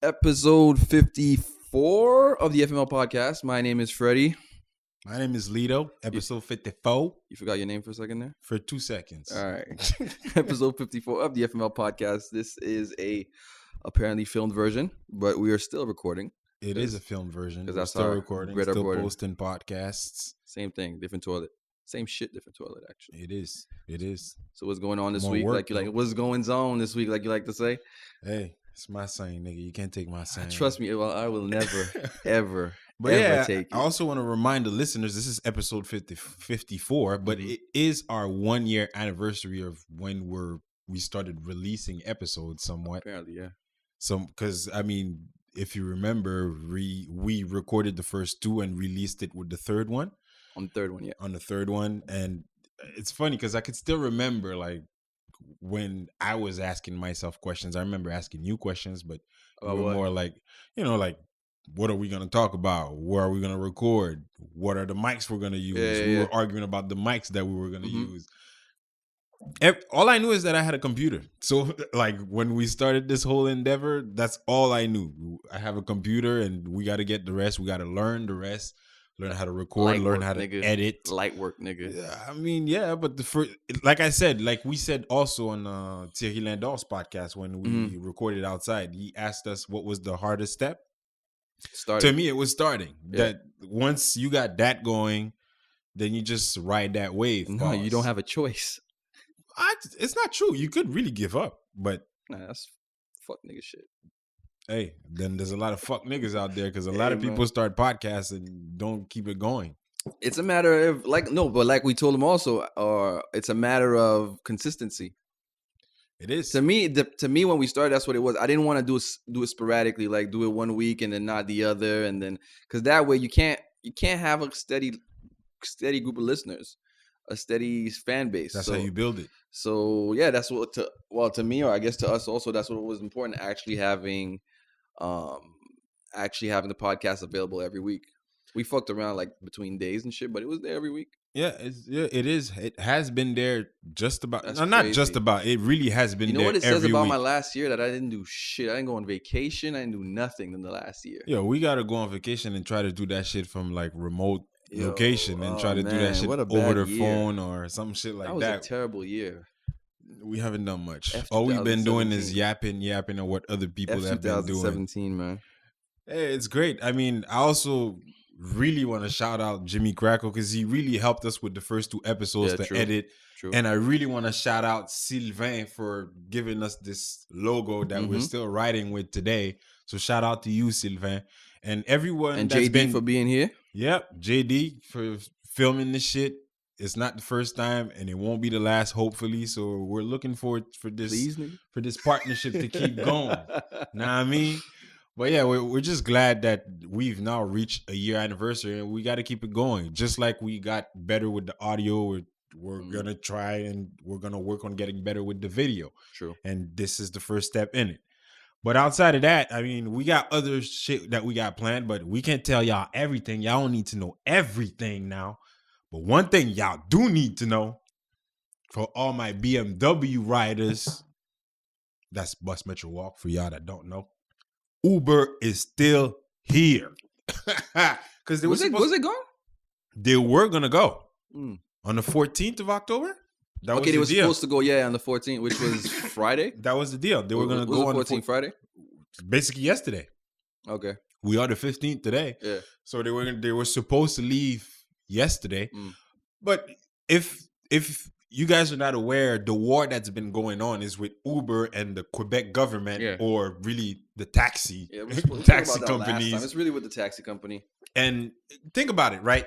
Episode 54 of the FML Podcast. My name is Freddie. My name is Lito. Episode 54. You forgot your name for a second there? For 2 seconds. All right. Episode 54 of the FML Podcast. This is a apparently filmed version, but we are still recording. It is a film version. Because We're that's still our recording, Greta still board. posting podcasts. Same thing, different toilet. Same shit, different toilet, actually. It is. It is. So what's going on this More week? work, What's going on this week, like you like to say? Hey, it's my saying, nigga. You can't take my saying. Trust me, I will never, ever, But ever yeah, take it. I also want to remind the listeners, this is episode 54, but Mhm. it is our 1 year anniversary of when we started releasing episodes somewhat. Apparently, yeah. Because, I mean, if you remember, we recorded the first 2 and released it with the third one. On the third one, yeah. On the third one. And it's funny because I could still remember, like, when I was asking myself questions. I remember asking you questions, but we were more like, like, what are we going to talk about? Where are we going to record? What are the mics we're going to use? We were arguing about the mics that we were going to use. All I knew is that I had a computer. So, like, when we started this whole endeavor, that's all I knew. I have a computer, and we got to get the rest. We got to learn the rest. Learn how to record, learn how to edit. Light work, nigga. I mean, yeah, but like I said, like we said also on Thierry Landor's podcast when we recorded outside, he asked us what was the hardest step. Starting. To me, it was starting. Yeah. That once you got that going, then you just ride that wave. No, you don't have a choice. It's not true. You could really give up, but that's fuck nigga shit. Hey, then there's a lot of fuck niggas out there because a lot of people start podcasts and don't keep it going. It's a matter of like we told them also, it's a matter of consistency. It is to me. To me, when we started, that's what it was. I didn't want to do it sporadically, like do it one week and then not the other, and then because that way you can't have a steady group of listeners, a steady fan base. That's how you build it. So yeah, that's what to me, or I guess to us also, that's what was important. Actually having the podcast available every week. We fucked around like between days and shit, but it was there every week. Yeah, it is. It has been there just about. Not just about. It really has been there. You know what it says every about week. My last year? That I didn't do shit. I didn't go on vacation. I didn't do nothing in the last year. Yeah, we got to go on vacation and try to do that shit from like remote location and try to do that shit over the phone or some shit like that. That was a terrible year. We haven't done much. All we've been doing is yapping on what other people have been doing. 2017, man. Hey, it's great. I mean, I also really want to shout out Jimmy Crackle because he really helped us with the first 2 episodes to edit. True. And I really want to shout out Sylvain for giving us this logo that we're still riding with today. So shout out to you, Sylvain. And everyone. And JD for being here. Yep. JD for filming this shit. It's not the first time and it won't be the last, hopefully. So we're looking forward for this partnership to keep going. Know what I mean? But yeah, we're just glad that we've now reached a year anniversary and we got to keep it going. Just like we got better with the audio, we're going to try and we're going to work on getting better with the video. True. And this is the first step in it. But outside of that, I mean, we got other shit that we got planned, but we can't tell y'all everything. Y'all don't need to know everything now. But one thing y'all do need to know, for all my BMW riders, that's Bus Metro Walk for y'all that don't know. Uber is still here. Because was it gone? They were gonna go on the 14th of October. They were supposed to go on the 14th, which was Friday. That was the deal. They were gonna go on the 14th Friday. Basically yesterday. Okay. We are the 15th today. Yeah. So they were supposed to leave yesterday. But if you guys are not aware, the war that's been going on is with Uber and the Quebec government, or really the taxi companies. It's really with the taxi company. And think about it, right?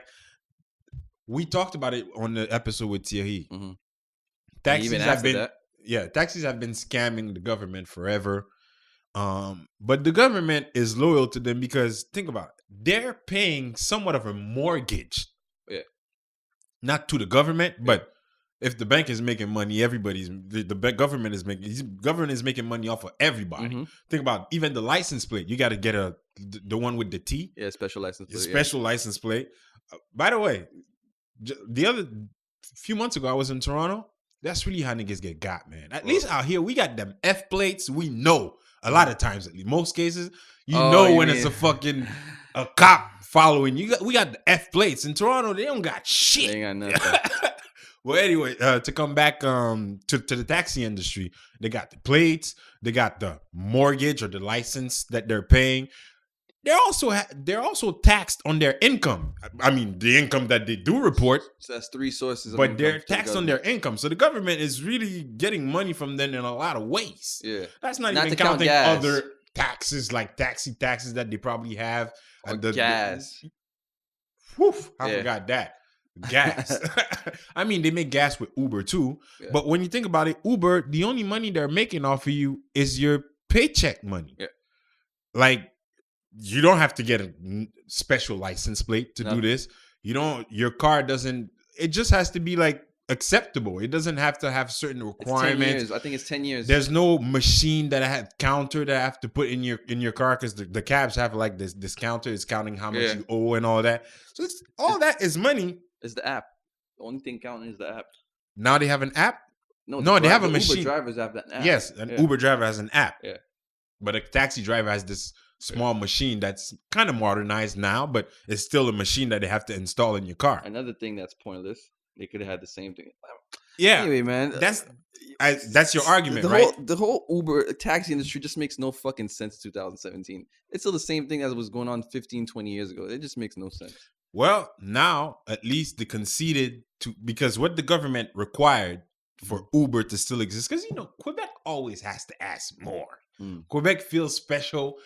We talked about it on the episode with Thierry. Taxis have been scamming the government forever. But the government is loyal to them because think about it. They're paying somewhat of a mortgage. Yeah. Not to the government, but if the bank is making money, the government is making money off of everybody. Think about even the license plate. You got to get the one with the T. Yeah, special license plate. Special license plate. By the way, the other few months ago, I was in Toronto That's really how niggas get got, man. At least out here, we got them F plates. We know a lot of times, at least most cases, you know when it's a cop following you. We got the F plates in Toronto. They don't got shit. They ain't got nothing. Well, anyway, to come back to the taxi industry, they got the plates, they got the mortgage or the license that they're paying. They're also taxed on their income. I mean, the income that they do report. So that's three sources. But they're taxed on their income, so the government is really getting money from them in a lot of ways. Yeah, that's not even counting other taxes like taxi taxes that they probably have. Or gas. I forgot that. Gas. I mean, they make gas with Uber too. Yeah. But when you think about it, Uber, the only money they're making off of you is your paycheck money. Yeah. Like, you don't have to get a special license plate to do this. Your car doesn't, it just has to be like acceptable. It doesn't have to have certain requirements. 10 years. I think it's 10 years. There's no machine that I have counter that I have to put in your car, because the cabs have like this counter is counting how much you owe and all that. So all that is money. It's the app. The only thing counting is the app. Now they have an app? No, they have a machine. Uber drivers have that app. Yes, an Uber driver has an app. Yeah. But a taxi driver has this small machine that's kind of modernized now, but it's still a machine that they have to install in your car. Another thing that's pointless. They could have had the same thing. Yeah. Anyway, man. That's your argument, right? The whole Uber taxi industry just makes no fucking sense 2017. It's still the same thing as was going on 15, 20 years ago. It just makes no sense. Well, now at least they conceded to, because what the government required for Uber to still exist, because Quebec always has to ask more. Quebec feels special.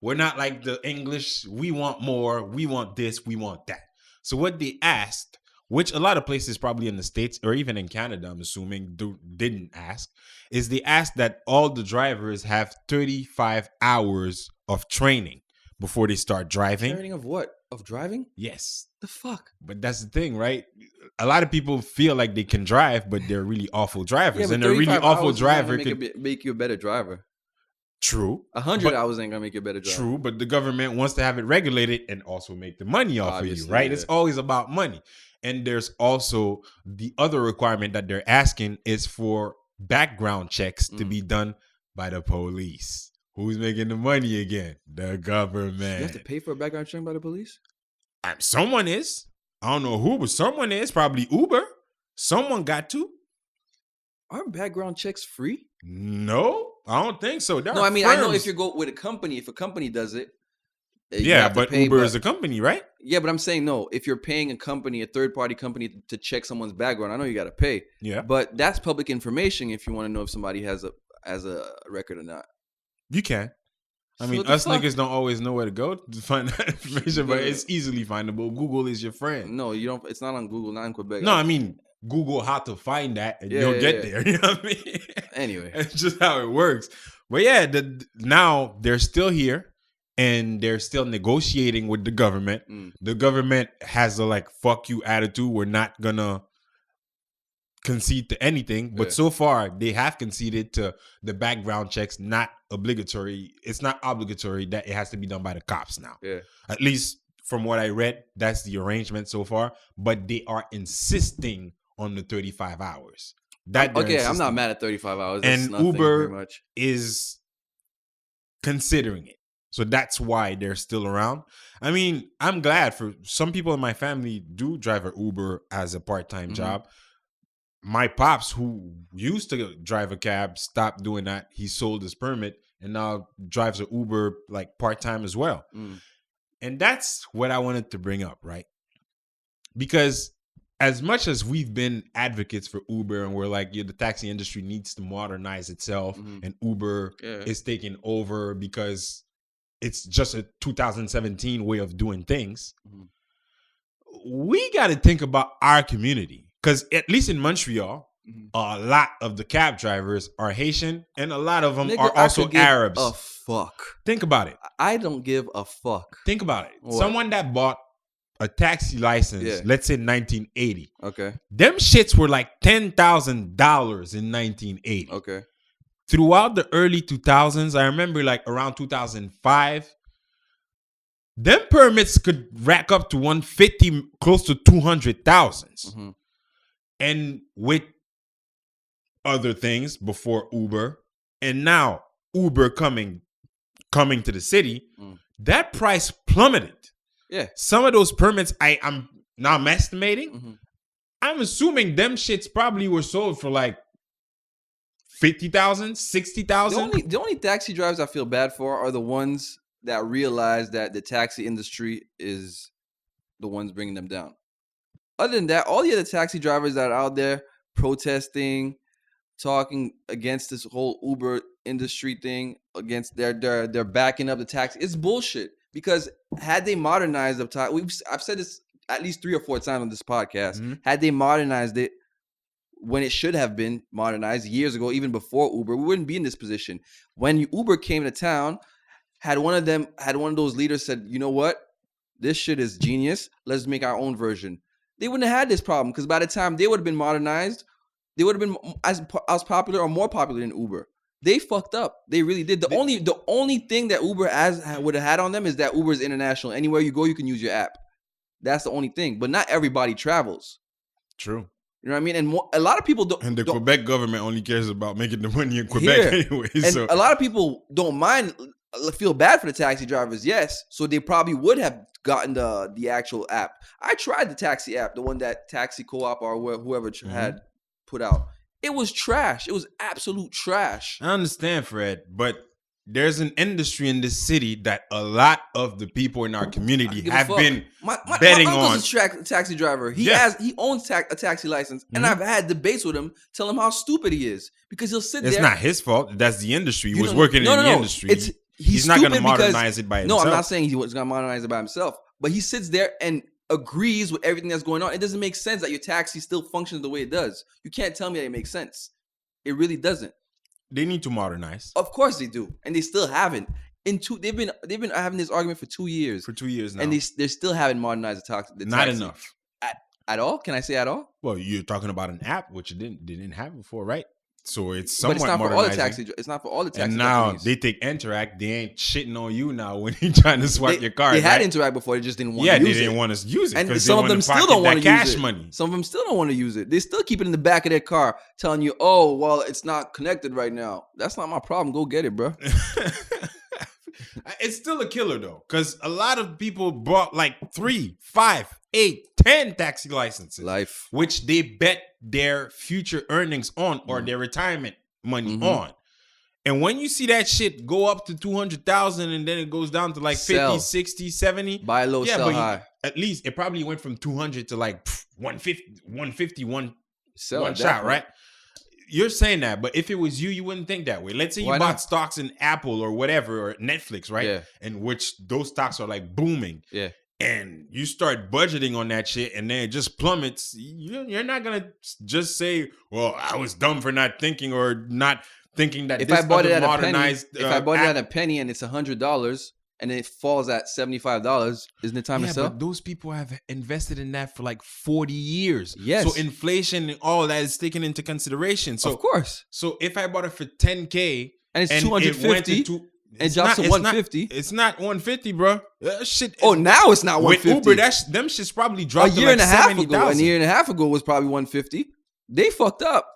We're not like the English. We want more. We want this. We want that. So what they asked, which a lot of places probably in the States or even in Canada, I'm assuming, didn't ask, is they asked that all the drivers have 35 hours of training before they start driving. Training of what? Of driving? Yes. The fuck? But that's the thing, right? A lot of people feel like they can drive, but they're really awful drivers. Yeah, and a really awful driver could make you a better driver. True. 100 hours ain't gonna make you a better driver. True, but the government wants to have it regulated and also make the money off of you, right? Yeah. It's always about money. And there's also the other requirement that they're asking is for background checks to be done by the police. Who's making the money again? The government. You have to pay for a background check by the police? Someone is. I don't know who, but someone is. Probably Uber. Someone got to. Aren't background checks free? No, I don't think so. I mean, I know if you go with a company, if a company does it. Yeah, but Uber is a company, right? Yeah, but I'm saying no. If you're paying a company, a third-party company to check someone's background, I know you got to pay. Yeah. But that's public information if you want to know if somebody has a record or not. You can. I mean, us niggas don't always know where to go to find that information, but it's easily findable. Google is your friend. No, you don't. It's not on Google, not in Quebec. No, I mean, Google how to find that, and you'll get there. You know what I mean? Anyway, it's just how it works. But yeah, now they're still here, and they're still negotiating with the government. The government has a fuck you attitude. We're not gonna concede to anything, but so far they have conceded to the background checks. Not obligatory. It's not obligatory that it has to be done by the cops now. Yeah, at least from what I read, that's the arrangement so far. But they are insisting on the 35 hours. I'm not mad at 35 hours. That's and Uber is considering it. So that's why they're still around. I mean, I'm glad for some people in my family do drive an Uber as a part-time job. My pops, who used to drive a cab, stopped doing that. He sold his permit and now drives an Uber part-time as well. And that's what I wanted to bring up, right? Because as much as we've been advocates for Uber and we're like, the taxi industry needs to modernize itself and Uber is taking over because it's just a 2017 way of doing things. We got to think about our community. Because at least in Montreal, a lot of the cab drivers are Haitian and a lot of them are also Arabs. A fuck. Think about it. I don't give a fuck. Think about it. What? Someone that bought a taxi license, let's say 1980. Okay. Them shits were like $10,000 in 1980. Okay. Throughout the early 2000s, I remember around 2005, them permits could rack up to 150, close to 200,000. And with other things before Uber, and now Uber coming to the city, that price plummeted. Yeah. Some of those permits, I'm estimating. I'm assuming them shits probably were sold for like 50,000, 60,000. The only taxi drivers I feel bad for are the ones that realize that the taxi industry is the ones bringing them down. Other than that, all the other taxi drivers that are out there protesting, talking against this whole Uber industry thing, against they're backing up the taxi. It's bullshit. Because had they modernized the taxi, I've said this at least 3 or 4 times on this podcast. Had they modernized it when it should have been modernized years ago, even before Uber, we wouldn't be in this position. When Uber came to town, had one of those leaders said, you know what, this shit is genius. Let's make our own version. They wouldn't have had this problem, because by the time they would have been modernized, they would have been as popular or more popular than Uber. They fucked up. They really did. The only thing that Uber would have had on them is that Uber is international. Anywhere you go, you can use your app. That's the only thing. But not everybody travels. True. You know what I mean? And a lot of people don't. And the Quebec government only cares about making the money in Quebec anyway. And so a lot of people don't mind, feel bad for the taxi drivers. Yes, so they probably would have gotten the actual app. I tried the taxi app, the one that Taxi Co-op or whoever had put out. It was trash. It was absolute trash. I understand, Fred, but there's an industry in this city that a lot of the people in our community have been betting on. My uncle's a taxi driver. He owns a taxi license, and I've had debates with him, tell him how stupid he is, because he'll sit there. It's not his fault. That's the industry. He was working in the industry. He's not going to modernize it by himself. No, I'm not saying he's going to modernize it by himself, but he sits there and agrees with everything that's going on. It doesn't make sense that your taxi still functions the way it does. You can't tell me that it makes sense. It really doesn't. They need to modernize. Of course they do, and they still haven't. They've been having this argument for 2 years. For 2 years now, and they still haven't modernized the taxi. Not enough at all. Can I say at all? Well, you're talking about an app which didn't have before, right? So it's somewhat but it's not modernizing. for all the taxi. It's not for all the taxi. And now companies. they take Interact. They ain't shitting on you now when you're trying to swipe your card. They had right? Interact before. They just didn't want to use it. Yeah, they didn't want to use it. And some of them still don't want to use it. Money. Some of them still don't want to use it. They still keep it in the back of their car, telling you, "Oh, well, it's not connected right now." That's not my problem. Go get it, bro. It's still a killer though, because a lot of people bought like 3, 5, 8, 10 taxi licenses, which they bet their future earnings on or their retirement money on. And when you see that shit go up to 200,000 and then it goes down to like 50, 60, 70. Buy low, sell high. At least it probably went from 200 to like 150, one shot, right? You're saying that, but if it was you, you wouldn't think that way. Let's say you bought stocks in Apple or whatever, or Netflix, right? Yeah. And which those stocks are like booming. Yeah. And you start budgeting on that shit and then it just plummets. You're not going to just say, well, I was dumb for not thinking or not thinking that if this I bought it at modernized a penny, if I bought it at a penny and it's $100 and it falls at $75, isn't it time to sell? But those people have invested in that for like 40 years. Yes. So inflation and all that is taken into consideration. So of course. So if I bought it for $10K and it's $250 and it drops to $150, it's not $150, bro. Shit. Oh, now it's not $150. With Uber, them shit's probably dropped a year to like and a half 70, ago. A year and a half ago was probably $150. They fucked up.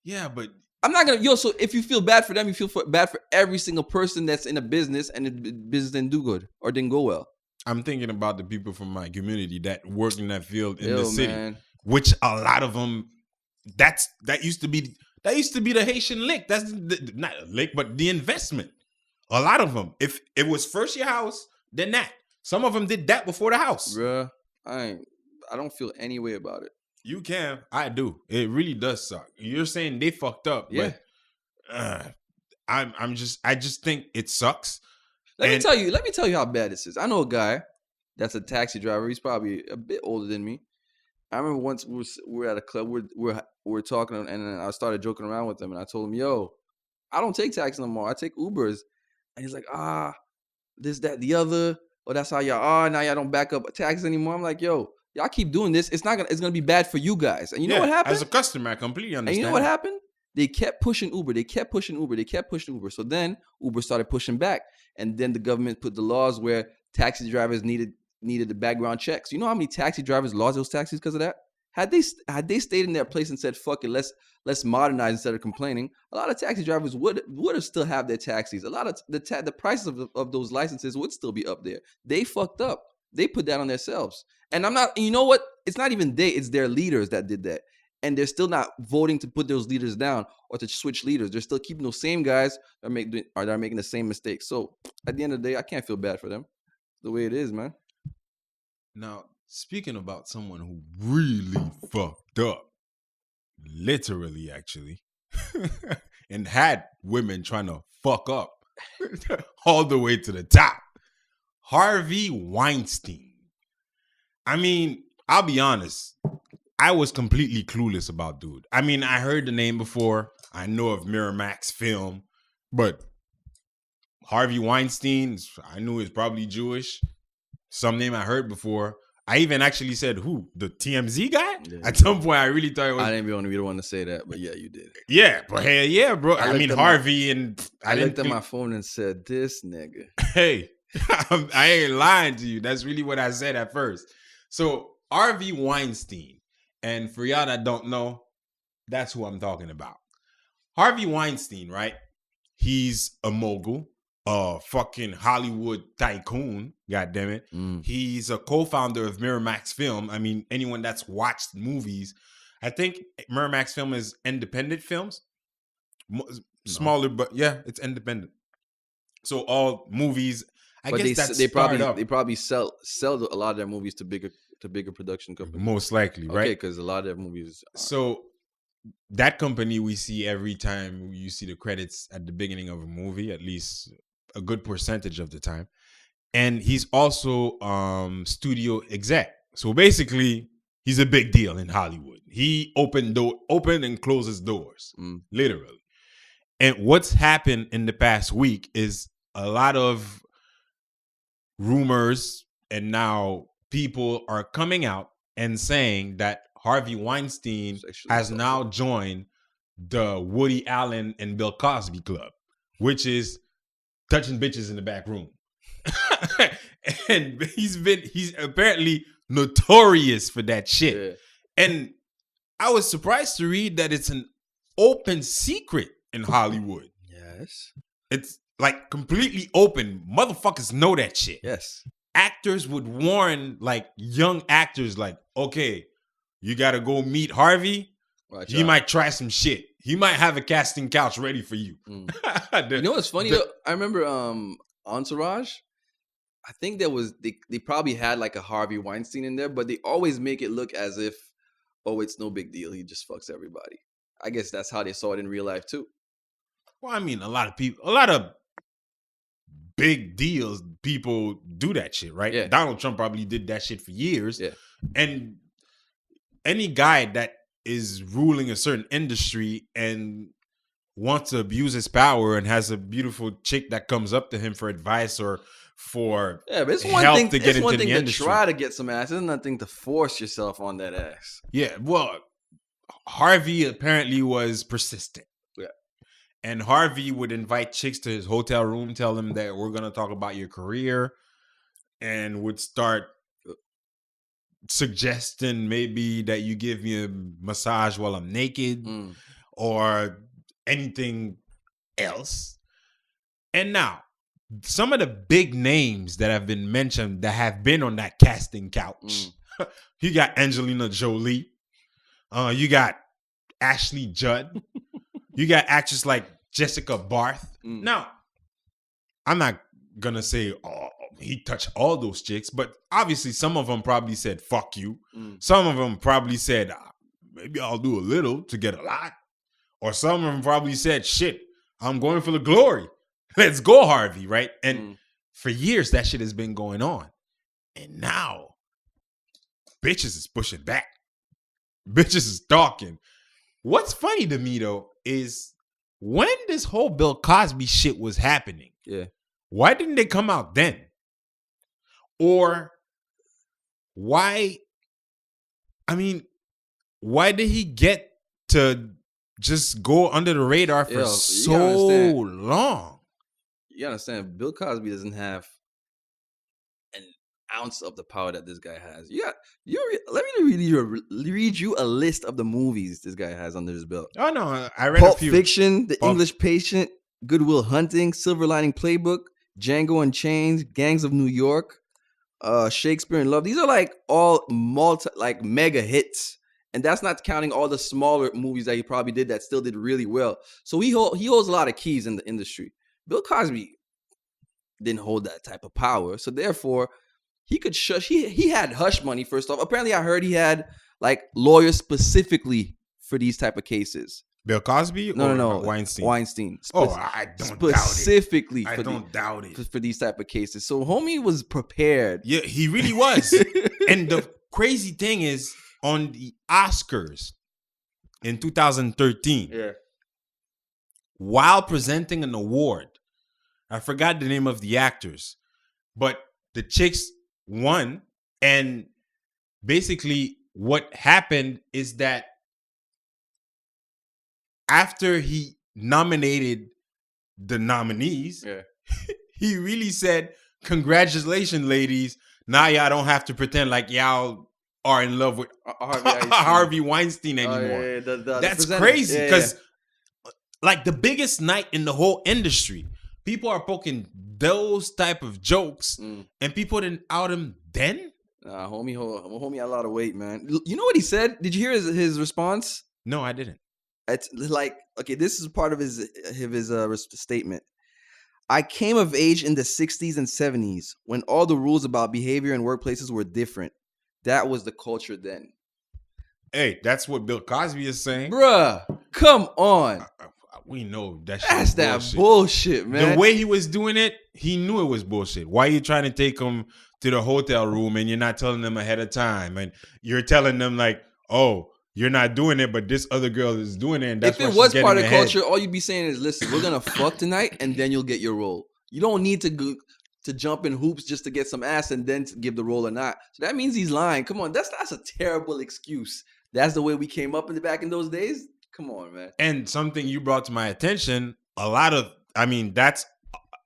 Yeah, but I'm not gonna so if you feel bad for them, you feel bad for every single person that's in a business and the business didn't do good or didn't go well. I'm thinking about the people from my community that work in that field in the city, which a lot of them that used to be the Haitian lick. That's not a lick, but the investment. A lot of them, if it was first your house, then that. Some of them did that before the house. Bruh, I don't feel any way about it. You can. I do. It really does suck. You're saying they fucked up. Yeah. But I just think it sucks. Let me tell you how bad this is. I know a guy that's a taxi driver. He's probably a bit older than me. I remember once we were at a club. We're talking, and I started joking around with him, and I told him, "Yo, I don't take taxis no more. I take Ubers." And he's like, this, that, the other. Oh, that's how y'all are. Now y'all don't back up taxis anymore. I'm like, yo, y'all keep doing this. It's gonna be bad for you guys. And you know what happened? As a customer, I completely understand. And you know what happened? They kept pushing Uber. They kept pushing Uber. So then Uber started pushing back. And then the government put the laws where taxi drivers needed the background checks. You know how many taxi drivers lost those taxis because of that? Had they stayed in their place and said, "Fuck it, let's modernize instead of complaining," a lot of taxi drivers would have still have their taxis. A lot of the prices of those licenses would still be up there. They fucked up. They put that on themselves. And I'm not. You know what? It's not even it's their leaders that did that. And they're still not voting to put those leaders down or to switch leaders. They're still keeping those same guys that are making the same mistakes. So at the end of the day, I can't feel bad for them. The way it is, man. Now, speaking about someone who really fucked up, literally, actually, and had women trying to fuck up all the way to the top, Harvey Weinstein. I mean, I'll be honest. I was completely clueless about dude. I mean, I heard the name before. I know of Miramax Film, but Harvey Weinstein, I knew he was probably Jewish. Some name I heard before. I even actually said, who? The TMZ guy? Yeah, at some point, I really thought it was... I didn't want to be the one to say that, but yeah, you did. Yeah, but hell yeah, bro. I mean, Harvey and... I looked at my phone and said, this nigga. Hey, I ain't lying to you. That's really what I said at first. So, Harvey Weinstein. And for y'all that don't know, that's who I'm talking about. Harvey Weinstein, right? He's a mogul, a fucking Hollywood tycoon, goddammit. He's a co-founder of Miramax Film. I mean, anyone that's watched movies, I think Miramax Film is independent films. Smaller, but yeah, it's independent. So all movies, I guess they probably sell a lot of their movies to bigger production companies. Most likely, right? Okay, because a lot of their movies. So that company we see every time you see the credits at the beginning of a movie, at least a good percentage of the time. And he's also studio exec. So basically, he's a big deal in Hollywood. He opened and closes doors, literally. And what's happened in the past week is a lot of rumors, and now people are coming out and saying that Harvey Weinstein has now joined the Woody Allen and Bill Cosby Club, which is touching bitches in the back room. And he's apparently notorious for that shit. Yeah. And I was surprised to read that it's an open secret in Hollywood. Yes. It's like completely open. Motherfuckers know that shit. Yes. Actors would warn like young actors like, okay, you got to go meet Harvey. He might try some shit. He might have a casting couch ready for you. You know what's funny though? I remember Entourage. I think they probably had like a Harvey Weinstein in there, but they always make it look as if, oh, it's no big deal. He just fucks everybody. I guess that's how they saw it in real life too. Well, I mean, a lot of big deals, people do that shit, right? Yeah. Donald Trump probably did that shit for years. Yeah. And any guy that is ruling a certain industry and wants to abuse his power and has a beautiful chick that comes up to him for advice or for but it's one help thing, to get into the industry. To try to get some ass. It's nothing to force yourself on that ass. Yeah, well, Harvey apparently was persistent. Yeah. And Harvey would invite chicks to his hotel room, tell them that we're going to talk about your career, and would start suggesting maybe that you give me a massage while I'm naked or anything else. And now, some of the big names that have been mentioned that have been on that casting couch. You got Angelina Jolie. You got Ashley Judd. You got actors like Jessica Barth. Now, I'm not going to say he touched all those chicks, but obviously some of them probably said, fuck you. Some of them probably said, maybe I'll do a little to get a lot. Or some of them probably said, shit, I'm going for the glory. Let's go, Harvey, right? And for years, that shit has been going on. And now, bitches is pushing back. Bitches is talking. What's funny to me, though, is when this whole Bill Cosby shit was happening, why didn't they come out then? Or why did he get to just go under the radar for so long? You understand, Bill Cosby doesn't have ounce of the power that this guy has. Let me read you a list of the movies this guy has under his belt. Oh no, I read Pulp a few. Fiction, The English Patient, Good Will Hunting, Silver Lining Playbook, Django Unchained, Gangs of New York, Shakespeare in Love. These are like all mega hits. And that's not counting all the smaller movies that he probably did that still did really well. So he holds a lot of keys in the industry. Bill Cosby didn't hold that type of power. So therefore, he could shush. He had hush money, first off. Apparently, I heard he had like lawyers specifically for these type of cases. Bill Cosby? No. Weinstein. Weinstein. I don't specifically doubt it. I don't doubt it. For these type of cases. So homie was prepared. Yeah, he really was. And the crazy thing is, on the Oscars in 2013, while presenting an award, I forgot the name of the actors, but the chicks won. And basically what happened is that after he nominated the nominees, he really said, "Congratulations, ladies. Now y'all don't have to pretend like y'all are in love with Harvey Weinstein anymore." That's crazy because like the biggest night in the whole industry, people are poking those type of jokes and people didn't out him then. Homie had a lot of weight, man. You know what he said? Did you hear his response? No, I didn't. It's like, okay, this is part of his statement. I came of age in the 60s and 70s when all the rules about behavior in workplaces were different. That was the culture then. Hey, that's what Bill Cosby is saying. Bruh, come on. We know that shit. That's that bullshit, man. The way he was doing it, he knew it was bullshit. Why are you trying to take him to the hotel room and you're not telling them ahead of time? And you're telling them like, oh, you're not doing it, but this other girl is doing it. And that's if it was part of the culture, all you'd be saying is, listen, we're going to fuck tonight and then you'll get your role. You don't need to jump in hoops just to get some ass and then to give the role or not. So that means he's lying. Come on. That's a terrible excuse. That's the way we came up back in those days. Come on, man. And something you brought to my attention, that's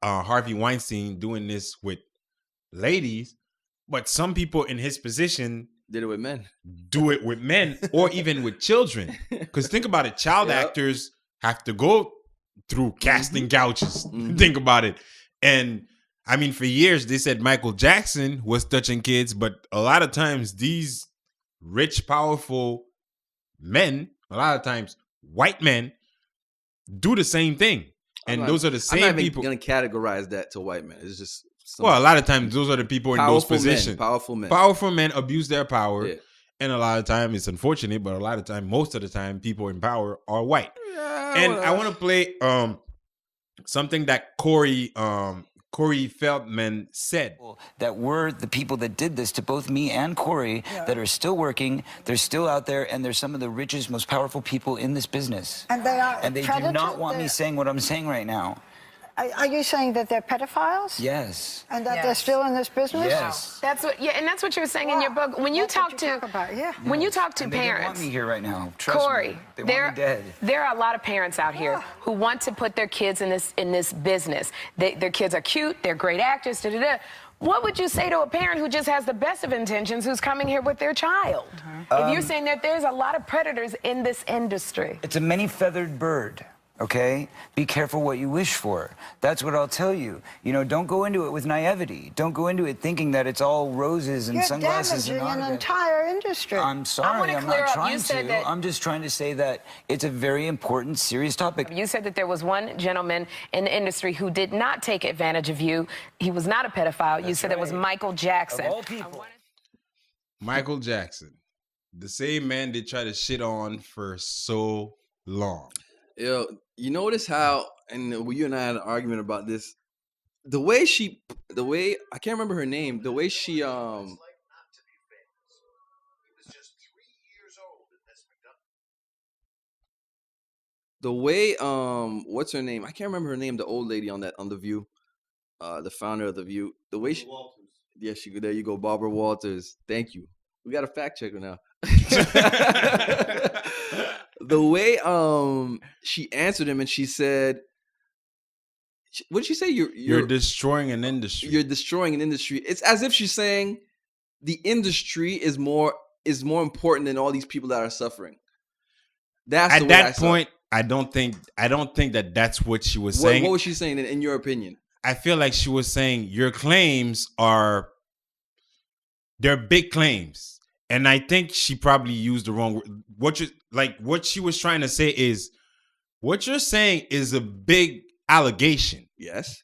Harvey Weinstein doing this with ladies, but some people in his position did it with men. Do it with men or even with children. Because think about it, child actors have to go through casting couches. Think about it. And I mean, for years, they said Michael Jackson was touching kids, but a lot of times these rich, powerful men, a lot of times white men, do the same thing. And those are the same people. I'm not going to categorize that to white men. It's just... a lot of times those are the people in those positions. Powerful men. Powerful men abuse their power. Yeah. And a lot of time, it's unfortunate, but a lot of time, most of the time, people in power are white. I want to play something that Corey Feldman said. That we're the people that did this to both me and Corey that are still working. They're still out there, and they're some of the richest, most powerful people in this business. And they are. And they do not want me saying what I'm saying right now. Are you saying that they're pedophiles? Yes. And that they're still in this business? Yes. That's what you're saying in your book. When you talk to parents, they don't want me here right now. Trust Corey, me. They want me dead. There are a lot of parents out here who want to put their kids in this business. Their kids are cute, they're great actors. What would you say to a parent who just has the best of intentions, who's coming here with their child? If you're saying that there's a lot of predators in this industry. It's a many-feathered bird. Okay? Be careful what you wish for. That's what I'll tell you. You know, don't go into it with naivety. Don't go into it thinking that it's all roses and sunglasses. You're damaging an entire industry. I'm sorry, I'm not trying to. I'm just trying to say that it's a very important, serious topic. You said that there was one gentleman in the industry who did not take advantage of you. He was not a pedophile. You said it was Michael Jackson. Of all people. Michael Jackson. The same man they try to shit on for so long. Yo, you notice how, and you and I had an argument about this. The way I can't remember her name. The way she the way what's her name? I can't remember her name. The old lady on The View, the founder of The View. The way she, there you go, Barbara Walters. Thank you. We got a fact checker now. The way she answered him and she said, what did she say? You're destroying an industry. You're destroying an industry. It's as if she's saying the industry is more important than all these people that are suffering. That's at that point. I don't think that that's what she was saying. What was she saying in your opinion? I feel like she was saying your claims they're big claims, and I think she probably used the wrong word. What she was trying to say is, what you're saying is a big allegation. Yes.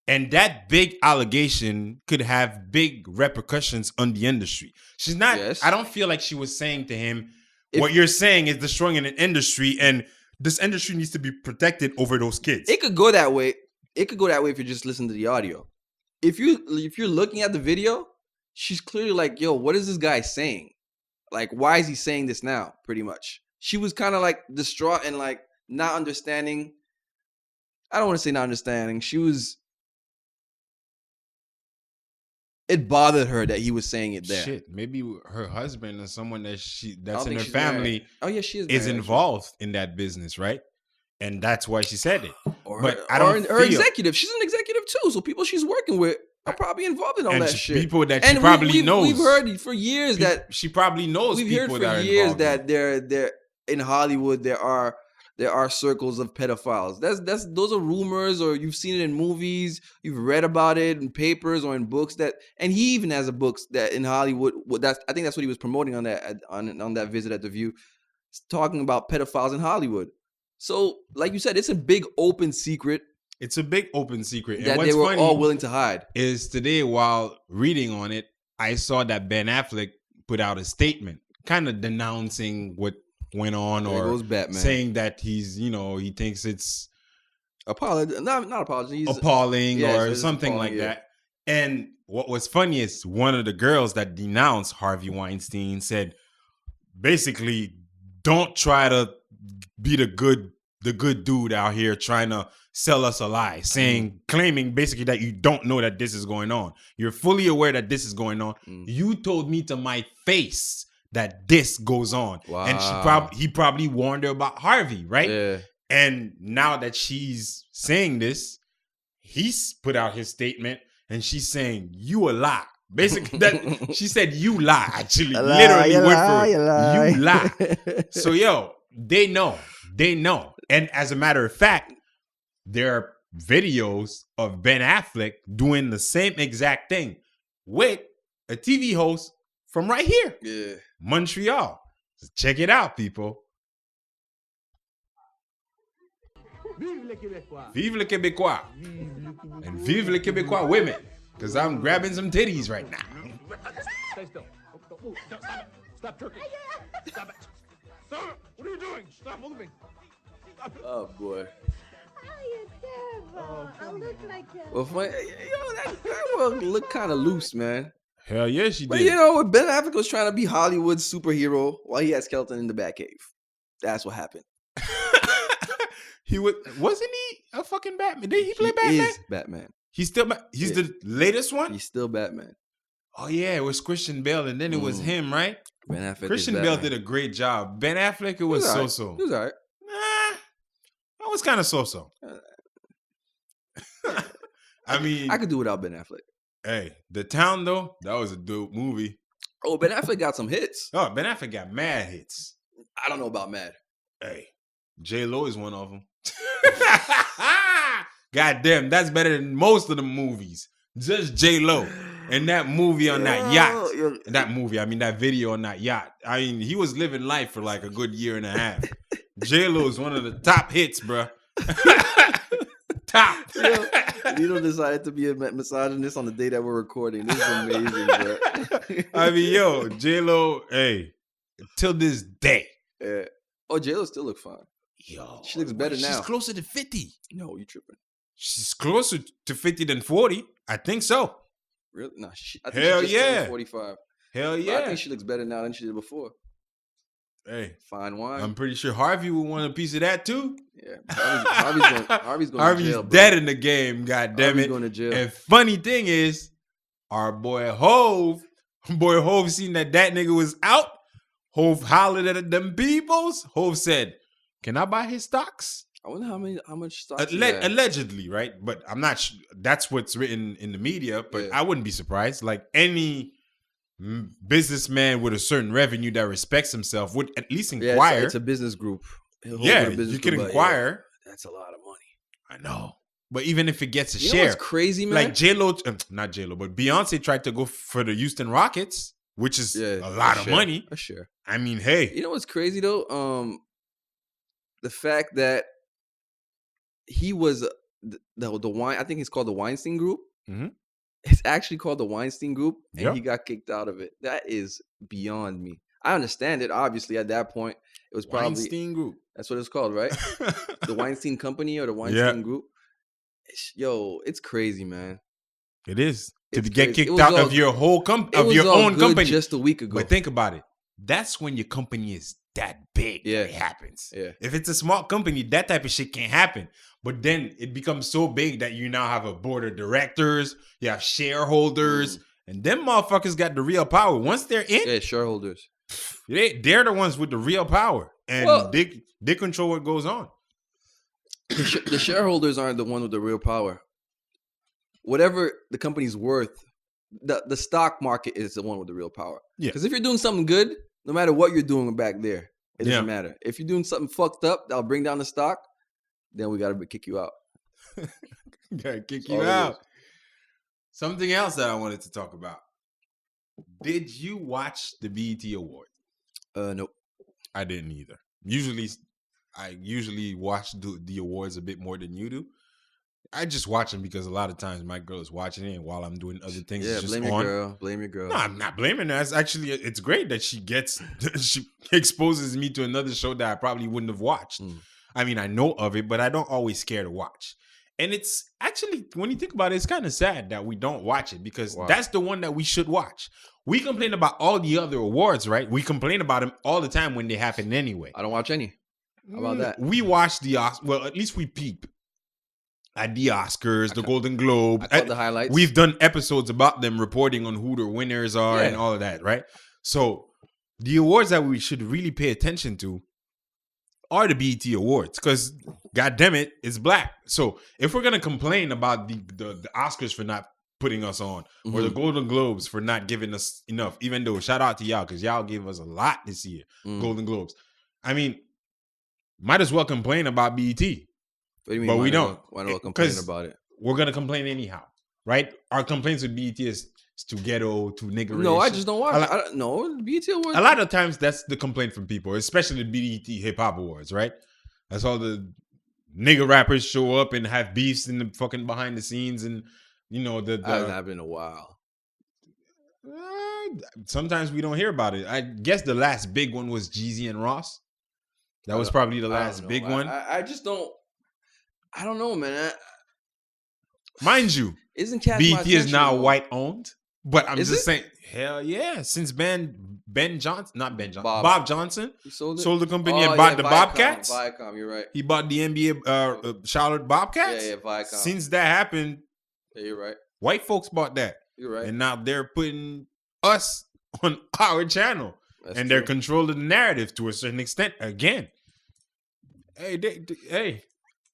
And that big allegation could have big repercussions on the industry. She's not, I don't feel like she was saying to him, what you're saying is destroying an industry, and this industry needs to be protected over those kids. It could go that way. It could go that way if you just listen to the audio. If you're looking at the video, she's clearly like, yo, what is this guy saying? Like, why is he saying this now? Pretty much. She was kind of like distraught and like not understanding. I don't want to say not understanding. It bothered her that he was saying it there. Shit, maybe her husband or someone that's in her family married. Oh yeah, she is involved in that business, right? And that's why she said it. Her executive. She's an executive too, so people she's working with are probably involved in all that shit. People that she probably knows. We've heard for years that she probably knows. We've heard for years that they're in Hollywood. There are circles of pedophiles. Those are rumors, or you've seen it in movies, you've read about it in papers or in books and he even has a book that in Hollywood. I think that's what he was promoting on that visit at the View, talking about pedophiles in Hollywood. So, like you said, it's a big open secret. It's a big open secret. That they were all willing to hide. Is today, while reading on it, I saw that Ben Affleck put out a statement kind of denouncing what went on, or saying that he's, he thinks it's not apology, appalling or something like that. And what was funny is one of the girls that denounced Harvey Weinstein said, basically, don't try to be the good dude out here trying to sell us a lie, claiming basically that you don't know that this is going on. You're fully aware that this is going on. You told me to my face that this goes on. Wow. And he probably warned her about Harvey, right? Yeah. And now that she's saying this, he's put out his statement and she's saying, you a lie. Basically, that she said, you lie. Actually, literally word for it. You lie. So, yo, they know. And as a matter of fact, there are videos of Ben Affleck doing the same exact thing with a TV host from right here, Montreal. So check it out, people. Vive le Québécois. Vive le Québécois. And vive le Québécois women. Because I'm grabbing some titties right now. Stay still. Stop jerking. Stop it. Stop it. What are you doing? Stop moving. Stop it. Oh, boy. I look like him. Well, that will look kind of loose, man. Hell yeah, she but did. But Ben Affleck was trying to be Hollywood's superhero while he had Skeleton in the Batcave. That's what happened. Wasn't he a fucking Batman? Did he play Batman? He is Batman. He's still he's the latest one? He's still Batman. Oh yeah, it was Christian Bale, and then it was him, right? Ben Affleck. Christian Bale did a great job. Ben Affleck, it was so-so. He was all right. That was kind of so-so. I mean, I could do without Ben Affleck. Hey, The Town, though, that was a dope movie. Oh, Ben Affleck got some hits. Oh, Ben Affleck got mad hits. I don't know about mad. Hey, J-Lo is one of them. God damn, that's better than most of the movies. Just J-Lo and that movie on that yacht. That video on that yacht. I mean, he was living life for like a good year and a half. J-Lo is one of the top hits, bro. Top. Lito decided to be a misogynist on the day that we're recording. This is amazing, bro. I mean, yo, J-Lo, hey, till this day. Oh, J-Lo still looks fine. Yo, she looks better now. She's closer to 50. No, you tripping. She's closer to 50 than 40. I think so. Really? No, I think hell she just turned 45. Hell yeah. But I think she looks better now than she did before. Hey, fine wine. I'm pretty sure Harvey would want a piece of that too. Yeah, Harvey's going to jail. Bro. Dead in the game. God damn it. Going to jail. And funny thing is, our boy Hove seen that nigga was out. Hove hollered at them peoples. Hove said, "Can I buy his stocks?" I wonder how much stocks he had. Allegedly, right? But I'm not sure. That's what's written in the media, but I wouldn't be surprised. Like any businessman with a certain revenue that respects himself would at least inquire. It's a business group. You can inquire. That's a lot of money. I know. But even if it gets a You share. know what's crazy, man? Like J-Lo, not J-Lo, but Beyonce tried to go for the Houston Rockets, which is a lot of money. A share. I mean, hey. You know what's crazy, though? The fact that he was the wine, I think it's called the Weinstein Group. Mm-hmm. It's actually called the Weinstein Group, and he got kicked out of it. That is beyond me. I understand it. Obviously, at that point, it was probably Weinstein Group. That's what it's called, right? The Weinstein Company or the Weinstein Group. Yo, it's crazy, man. It is to It's get crazy. kicked out of your whole your own company just a week ago. But think about it. That's when your company is that big. Yeah, it happens. Yeah. If it's a small company, that type of shit can't happen. But then it becomes so big that you now have a board of directors, you have shareholders, and them motherfuckers got the real power. Once they're in, shareholders. They're the ones with the real power, and they control what goes on. The shareholders aren't the one with the real power. Whatever the company's worth, the stock market is the one with the real power. Yeah. Because if you're doing something good, no matter what you're doing back there, it doesn't matter. If you're doing something fucked up that'll bring down the stock, then we gotta kick you out. Gotta kick you out. Something else that I wanted to talk about. Did you watch the BET Awards? Nope. I didn't either. I usually watch the awards a bit more than you do. I just watch them because a lot of times my girl is watching it, and while I'm doing other things, it's just blame your girl. Blame your girl. No, I'm not blaming her. It's great that she exposes me to another show that I probably wouldn't have watched. I mean, I know of it, but I don't always care to watch. And it's actually, when you think about it, it's kind of sad that we don't watch it because that's the one that we should watch. We complain about all the other awards, right? We complain about them all the time when they happen anyway. I don't watch any. How about that? We watch the Oscars. Well, at least we peep at the Oscars, the Golden Globe. I caught the highlights. We've done episodes about them reporting on who the winners are and all of that, right? So the awards that we should really pay attention to are the BET Awards because, goddamn it, it's black. So if we're going to complain about the Oscars for not putting us on or the Golden Globes for not giving us enough, even though shout out to y'all because y'all gave us a lot this year, Golden Globes. I mean, might as well complain about BET. What do you mean? But we don't. Why not complain about it? We're going to complain anyhow, right? Our complaints with BET is too ghetto, too niggerish. No, I just don't watch it. No, BET Awards. A lot of times that's the complaint from people, especially the BET Hip Hop Awards, right? That's all the nigger rappers show up and have beefs in the fucking behind the scenes and, you know, That hasn't happened in a while. Sometimes we don't hear about it. I guess the last big one was Jeezy and Ross. That was probably the last big one. I just don't. I don't know, man. Mind you, BET is now white owned, but I'm just saying, hell yeah! Since Bob Johnson sold the company and bought the Bobcats. Viacom, you're right. He bought the NBA Charlotte Bobcats. Yeah, Viacom. Since that happened, yeah, you're right. White folks bought that. You're right. And now they're putting us on our channel, and they're controlling the narrative to a certain extent again. Hey,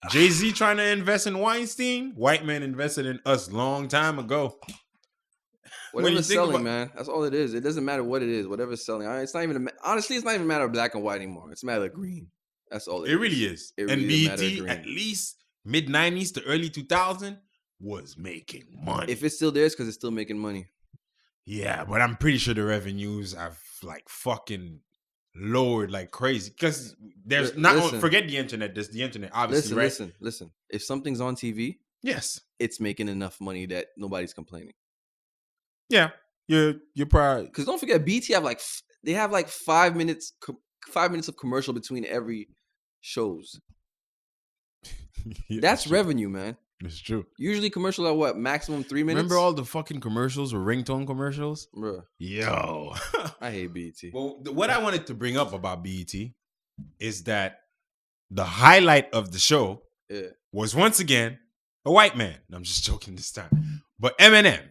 Jay-Z trying to invest in Weinstein. White man invested in us long time ago. Whatever's selling, man. That's all it is. It doesn't matter what it is. Whatever's selling. It's not even. Honestly, it's not even a matter of black and white anymore. It's a matter of green. That's all it is. It really is. It and really BET, at least mid-90s to early 2000, was making money. If it's still there, it's because it's still making money. Yeah, but I'm pretty sure the revenues have like fucking lowered like crazy because there's forget the internet. There's the internet, obviously, right? Listen. If something's on TV, yes, it's making enough money that nobody's complaining. Yeah, you're probably because don't forget BT have like 5 minutes of commercial between every shows. That's revenue, man. It's true. Usually commercials are what? Maximum 3 minutes? Remember all the fucking commercials or ringtone commercials? Bruh. Yo. I hate BET. Well, what I wanted to bring up about BET is that the highlight of the show was once again a white man. I'm just joking this time. But Eminem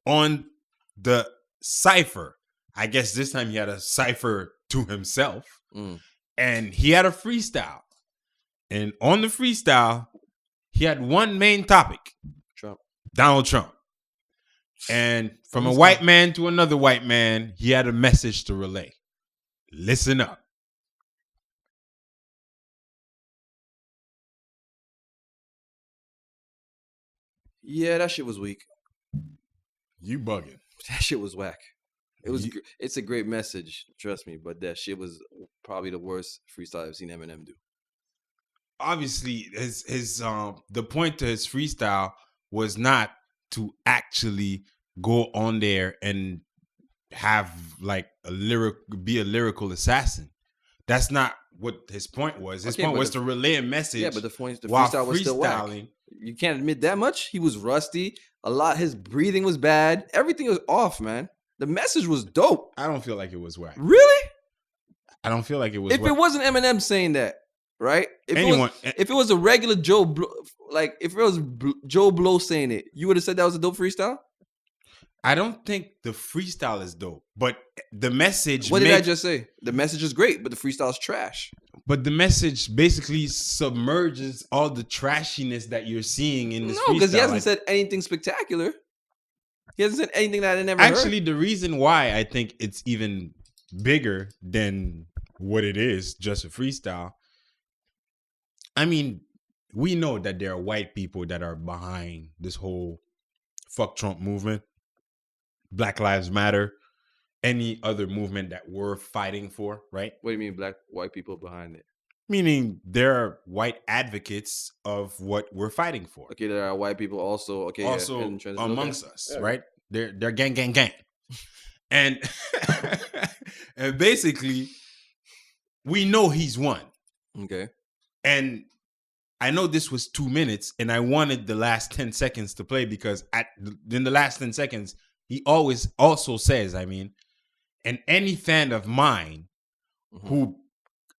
on the cypher. I guess this time he had a cypher to himself. And he had a freestyle. And on the freestyle, he had one main topic. Donald Trump. And from a white man to another white man, he had a message to relay. Listen up. Yeah, that shit was weak. You bugging. That shit was whack. It's a great message, trust me, but that shit was probably the worst freestyle I've seen Eminem do. Obviously, his the point to his freestyle was not to actually go on there and have like be a lyrical assassin. That's not what his point was. His point was to relay a message. Yeah, but the freestyle was still whack. You can't admit that much. He was rusty. His breathing was bad. Everything was off, man. The message was dope. I don't feel like it was whack. Really? I don't feel like it was If whack. it wasn't Eminem saying that, right? If it was a regular Joe Blow saying it, you would have said that was a dope freestyle? I don't think the freestyle is dope, but the message... What did I just say? The message is great, but the freestyle is trash. But the message basically submerges all the trashiness that you're seeing in this freestyle. No, because he hasn't said anything spectacular. He hasn't said anything that I never heard. Actually, the reason why I think it's even bigger than what it is, just a freestyle, I mean, we know that there are white people that are behind this whole fuck Trump movement, Black Lives Matter, any other movement that we're fighting for, right? What do you mean white people behind it? Meaning there are white advocates of what we're fighting for. Okay, there are white people also. Okay, also amongst us, right? They're gang. And and basically, we know he's won. Okay. And I know this was 2 minutes, and I wanted the last 10 seconds to play because in the last 10 seconds, he always also says, and any fan of mine who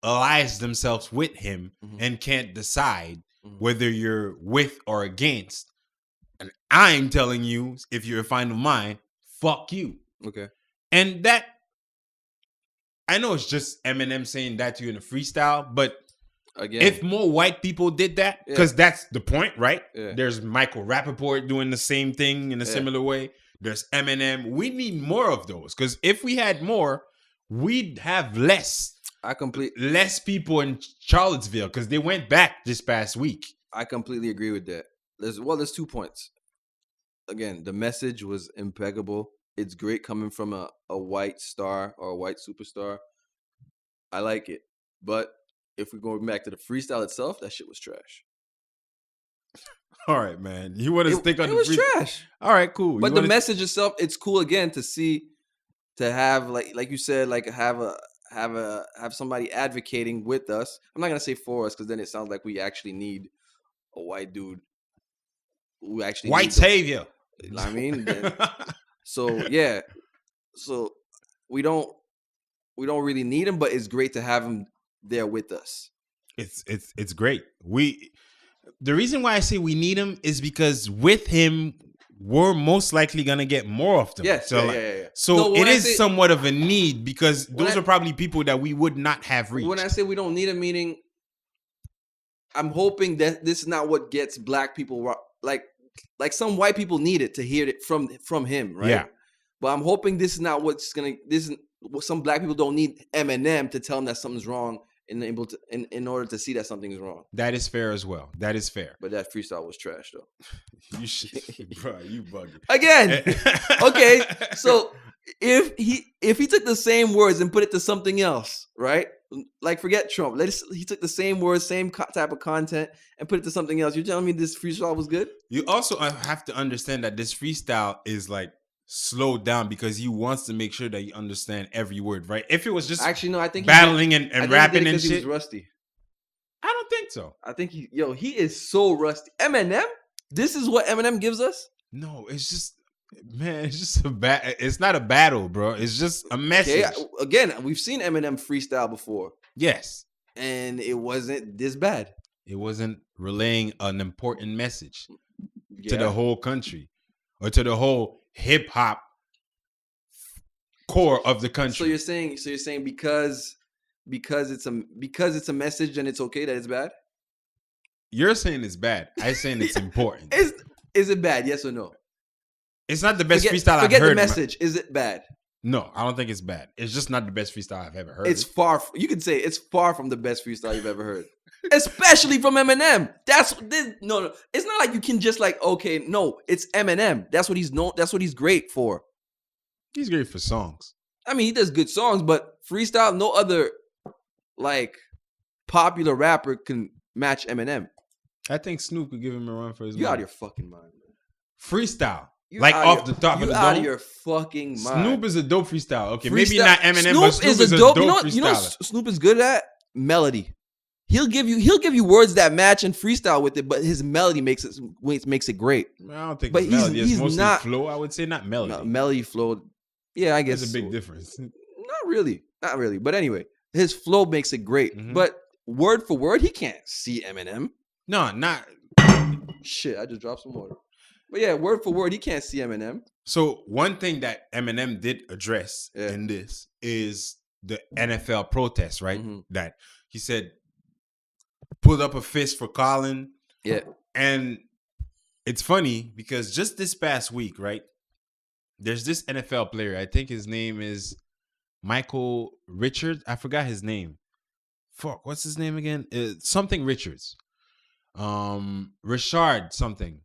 allies themselves with him and can't decide whether you're with or against, and I'm telling you, if you're a fan of mine, fuck you. Okay. And that, I know it's just Eminem saying that to you in a freestyle, but again, if more white people did that, because that's the point, right? Yeah. There's Michael Rappaport doing the same thing in a similar way. There's Eminem. We need more of those, because if we had more, we'd have less people in Charlottesville, because they went back this past week. I completely agree with that. There's 2 points. Again, the message was impeccable. It's great coming from a white star or a white superstar. I like it. But if we're going back to the freestyle itself, that shit was trash. All right, man. You want to stick on it was trash. All right, cool. But the message itself, it's cool again to have like you said, like have somebody advocating with us. I'm not gonna say for us, because then it sounds like we actually need a white dude who actually white savior. You know what I mean? So yeah. So we don't really need him, but it's great to have him there with us. It's great. The reason why I say we need him is because with him, we're most likely gonna get more of them. Yes, so yeah. So it is somewhat of a need, because those are probably people that we would not have reached. When I say we don't need him, meaning I'm hoping that this is not what gets black people like some white people need it to hear it from him, right? Yeah. But I'm hoping this is not what's gonna. Some black people don't need Eminem to tell them that something's wrong in order to see that something's wrong. That is fair as well. That is fair. But that freestyle was trash, though. You should, bro. You bugging again. Okay, so if he took the same words and put it to something else, right? Like forget Trump. He took the same words, same type of content, and put it to something else. You're telling me this freestyle was good? You also have to understand that this freestyle is like slowed down because he wants to make sure that you understand every word, right? If it was just I think battling and rapping and shit, he was rusty. I don't think so. I think he is so rusty. Eminem, this is what Eminem gives us? No, it's just, man, it's just it's not a battle, bro. It's just a message. Okay, again, we've seen Eminem freestyle before. Yes. And it wasn't this bad. It wasn't relaying an important message to the whole country or to the whole hip hop core of the country. So you're saying because it's a message and it's okay that it's bad? you're saying it's bad. I'm saying it's important. Is it bad? Yes or no? It's not the best freestyle I've heard. Forget the message. Is it bad? No, I don't think it's bad. It's just not the best freestyle I've ever heard. It's far. You can say it's far from the best freestyle you've ever heard, especially from Eminem. No. It's not like you can just like okay. No, it's Eminem. That's what he's known. That's what he's great for. He's great for songs. I mean, he does good songs, but freestyle, no other like popular rapper can match Eminem. I think Snoop could give him a run for his money. You out of your fucking mind, man. Freestyle. Like off the top of the dome. You out of your fucking mind. Snoop is a dope freestyle. Okay, freestyle. Maybe not Eminem, but Snoop is a dope freestyler. You know Snoop is good at? Melody. He'll give you words that match and freestyle with it, but his melody makes it great. I don't think but it's melody. It's mostly not, flow. I would say not melody. No, melody, flow. Yeah, I guess there's a big difference. Not really. But anyway, his flow makes it great. Mm-hmm. But word for word, he can't see Eminem. No, not. Shit, I just dropped some water. But yeah, word for word, he can't see Eminem. So one thing that Eminem did address in this is the NFL protest, right? Mm-hmm. That he said, put up a fist for Colin. Yeah. And it's funny because just this past week, right? There's this NFL player. I think his name is Michael Richards. I forgot his name. Fuck, what's his name again? Something Richards. Richard something.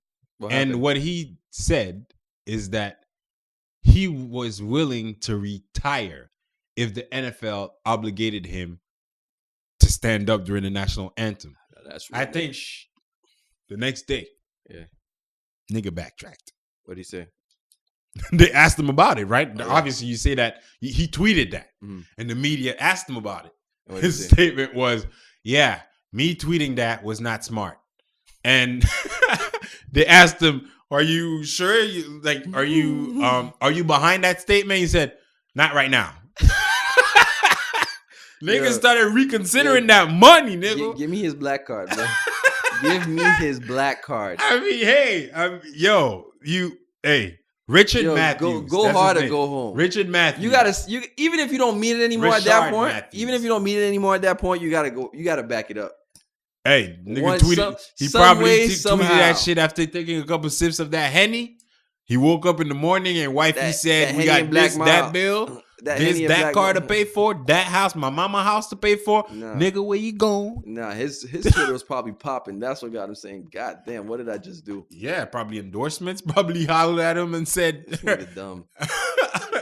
And what he said is that he was willing to retire if the NFL obligated him to stand up during the national anthem. That's really I think the next day, nigga backtracked. What did he say? They asked him about it, right? Oh, obviously, you say that. He tweeted that, and the media asked him about it. His statement was, yeah, me tweeting that was not smart. And they asked him, are you sure? Are you behind that statement? He said, not right now. Nigga started reconsidering that money, nigga. Give me his black card, bro. Give me his black card. I mean, Richard Matthews. Go hard or go home. Richard Matthews. You even if you don't mean it anymore at that point. Matthews. Even if you don't mean it anymore at that point, you gotta back it up. Hey, nigga tweeted. He probably tweeted that shit after taking a couple sips of that Henny. He woke up in the morning and wifey said, "We got this, that bill, that car to pay for, that house, my mama house to pay for." Nah. Nigga, where you going? Nah, his Twitter was probably popping. That's what got him saying, "God damn, what did I just do?" Yeah, probably endorsements. Probably hollered at him and said, "Nigga dumb."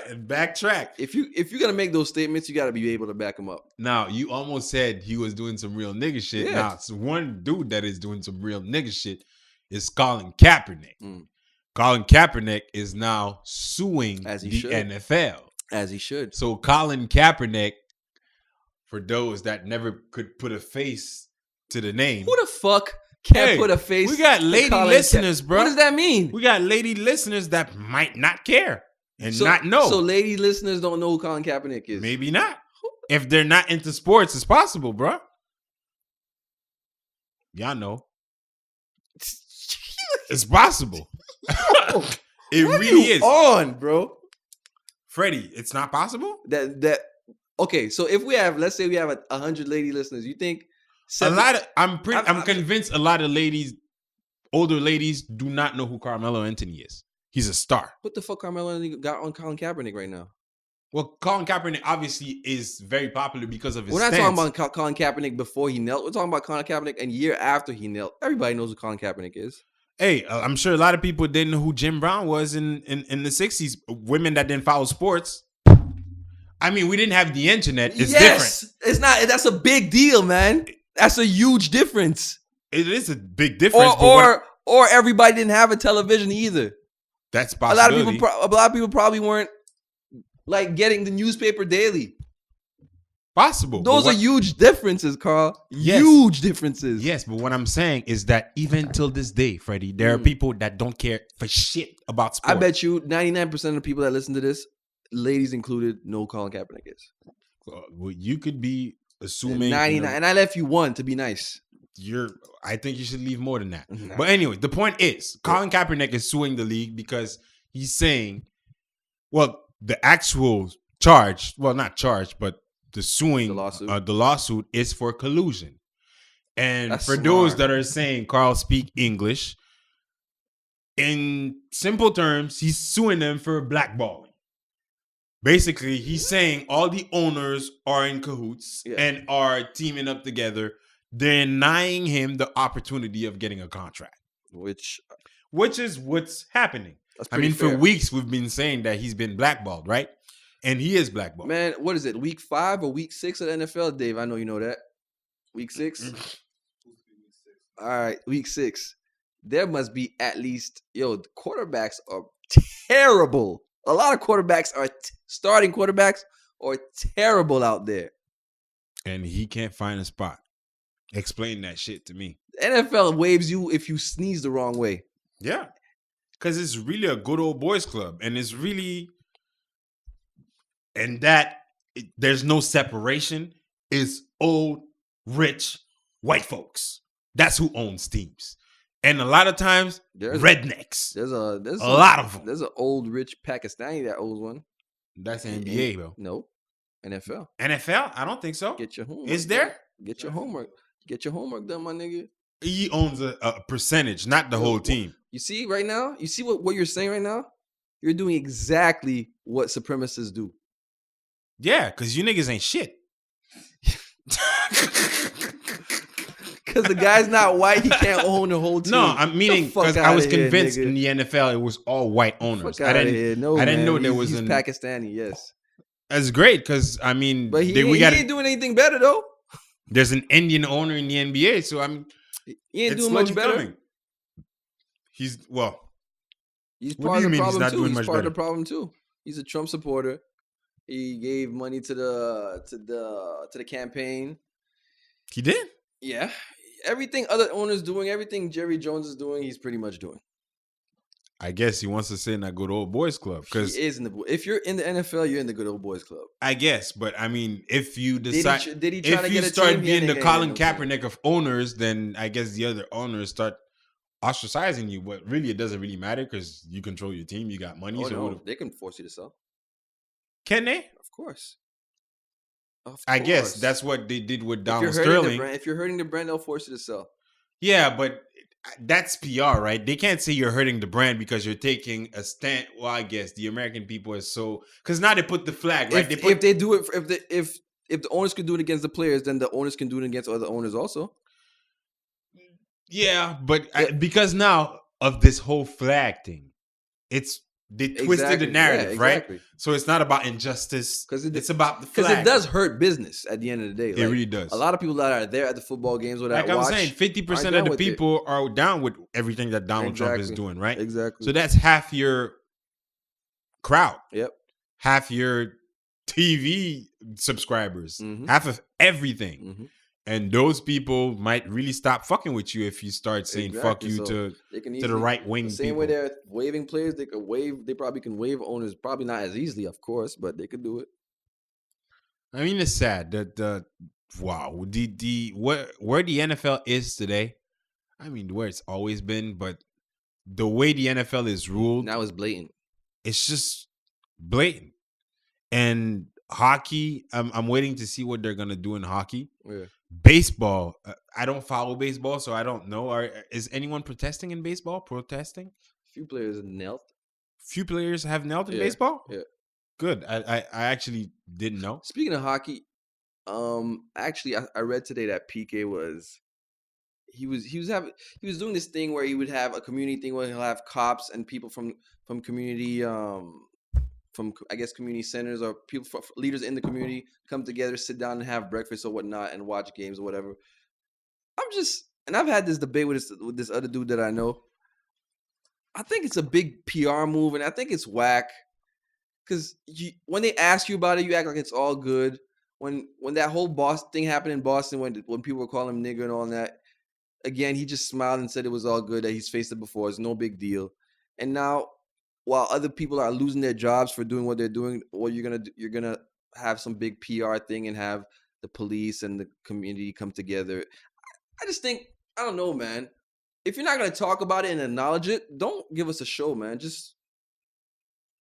And backtrack. If you're gonna make those statements, you gotta be able to back them up. Now, you almost said he was doing some real nigga shit. Yeah. Now, so one dude that is doing some real nigga shit is Colin Kaepernick. Colin Kaepernick is now suing the NFL. As he should. So Colin Kaepernick, for those that never could put a face to the name. Who the fuck can't put a face? We got lady listeners, bro. What does that mean? We got lady listeners that might not care and not know. So lady listeners don't know who Colin Kaepernick is? Maybe not. If they're not into sports, it's possible, bro. Y'all know. It's possible. It what really is. On, bro. Freddie, it's not possible? Okay, so if let's say we have 100 lady listeners, you think I'm convinced a lot of ladies, older ladies, do not know who Carmelo Anthony is. He's a star. What the fuck Carmelo Anthony got on Colin Kaepernick right now? Well, Colin Kaepernick obviously is very popular because of his We're not stance. talking about Colin Kaepernick before he knelt. We're talking about Colin Kaepernick a year after he knelt. Everybody knows who Colin Kaepernick is. Hey, I'm sure a lot of people didn't know who Jim Brown was in the 60s. Women that didn't follow sports. I mean, we didn't have the internet. It's different. It's not. That's a big deal, man. That's a huge difference. It is a big difference. Or everybody didn't have a television either. That's possibility. A lot of people probably weren't like getting the newspaper daily. Possible. Those are huge differences, Carl. Yes. Huge differences. Yes, but what I'm saying is that even till this day, Freddie, there are people that don't care for shit about sports. I bet you 99% of the people that listen to this, ladies included, know who Colin Kaepernick is. Well, you could be assuming 99, and I left you one to be nice. I think you should leave more than that. But anyway, the point is, Colin Kaepernick is suing the league because he's saying, well, the actual charge, well, not charge, but the lawsuit is for collusion. And That's for those smart. that are saying Carl speak English, in simple terms, he's suing them for blackballing. Basically, he's saying all the owners are in cahoots and are teaming up together, denying him the opportunity of getting a contract. Which is what's happening. I mean, for weeks we've been saying that he's been blackballed, right? And he is blackballed. Man, what is it? Week 5 or week 6 of the NFL, Dave? I know you know that. Week 6? All right, week 6. There must be at least, the quarterbacks are terrible. A lot of quarterbacks are starting quarterbacks are terrible out there. And he can't find a spot. Explain that shit to me. The NFL waives you if you sneeze the wrong way. Yeah. Because it's really a good old boys club. And it's really... And there's no separation. It's old, rich, white folks. That's who owns teams. And a lot of times, rednecks. There's a lot of them. There's an old, rich Pakistani that owns one. That's the NBA, bro. No. NFL. NFL? I don't think so. Get your homework. Is there? Get your homework. Get your homework done, my nigga. He owns a percentage, not the whole team. You see right now? You see what you're saying right now? You're doing exactly what supremacists do. Yeah, because you niggas ain't shit. Because the guy's not white, he can't own the whole team. No, I'm meaning because I was convinced in the NFL it was all white owners. I didn't know there was he's Pakistani. Yes, that's great because I mean, but he ain't doing anything better though. There's an Indian owner in the NBA, so I mean, he ain't doing much better. Coming. He's part of the problem too. He's part of the problem too. He's a Trump supporter. He gave money to the campaign. He did? Yeah. Everything other owners doing, everything Jerry Jones is doing, he's pretty much doing. I guess he wants to stay in that good old boys club. Because if you're in the NFL, you're in the good old boys club. I guess, but I mean, if you decide, did he try to get a start team? being the Colin Kaepernick of owners, then I guess the other owners start ostracizing you. But really, it doesn't really matter because you control your team, you got money. They can force you to sell. Can they? Of course. I guess that's what they did with Donald Sterling. If you're hurting the brand, they'll force you to sell. Yeah, but that's PR, right? They can't say you're hurting the brand because you're taking a stand. Well, I guess the American people are so because now they put the flag, right? If they do it, if the owners can do it against the players, then the owners can do it against other owners also. Yeah, but because now of this whole flag thing, they twisted the narrative, right? So it's not about injustice because it's about the flag. Because it does hurt business at the end of the day. It really does. A lot of people that are there at the football games or that like I'm saying, 50% of the people are down with everything that Donald Trump is doing, right? Exactly. So that's half your crowd. Yep. Half your TV subscribers. Mm-hmm. Half of everything. Mm-hmm. And those people might really stop fucking with you if you start saying fuck you to the right wing. The same way they're waving players, they probably can wave owners, probably not as easily, of course, but they could do it. I mean, it's sad that where the NFL is today. I mean, where it's always been, but the way the NFL is ruled now is blatant. It's just blatant. And hockey, I'm waiting to see what they're gonna do in hockey. Yeah. Baseball, I don't follow baseball, so I don't know. Is anyone protesting in baseball? Protesting? Few players have knelt. Few players have knelt in baseball? Yeah. Good. I actually didn't know. Speaking of hockey, actually I read today that PK was doing this thing where he would have a community thing where he'll have cops and people from community from I guess community centers or people leaders in the community come together, sit down and have breakfast or whatnot and watch games or whatever. I've had this debate with this other dude that I know. I think it's a big PR move and I think it's whack because when they ask you about it, you act like it's all good. When that whole Boston thing happened in Boston, when people were calling him nigger and all that, again he just smiled and said it was all good, that he's faced it before, it's no big deal. And now, while other people are losing their jobs for doing what they're doing, what you're gonna have some big PR thing and have the police and the community come together. I just think, I don't know, man. If you're not gonna talk about it and acknowledge it, don't give us a show, man. Just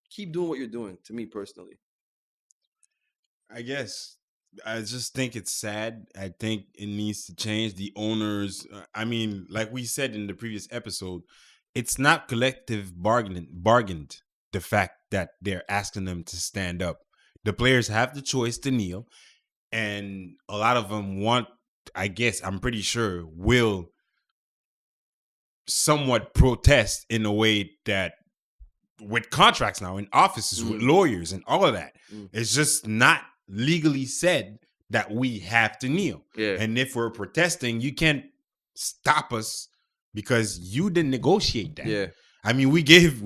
keep doing what you're doing. To me personally, I guess I just think it's sad. I think it needs to change. The owners, I mean, like we said in the previous episode, it's not collective bargained the fact that they're asking them to stand up. The players have the choice to kneel, and a lot of them want, I guess, I'm pretty sure, will somewhat protest in a way that with contracts now in offices with lawyers and all of that. It's just not legally said that we have to kneel. Yeah. And if we're protesting, you can't stop us because you didn't negotiate that. Yeah. I mean, we gave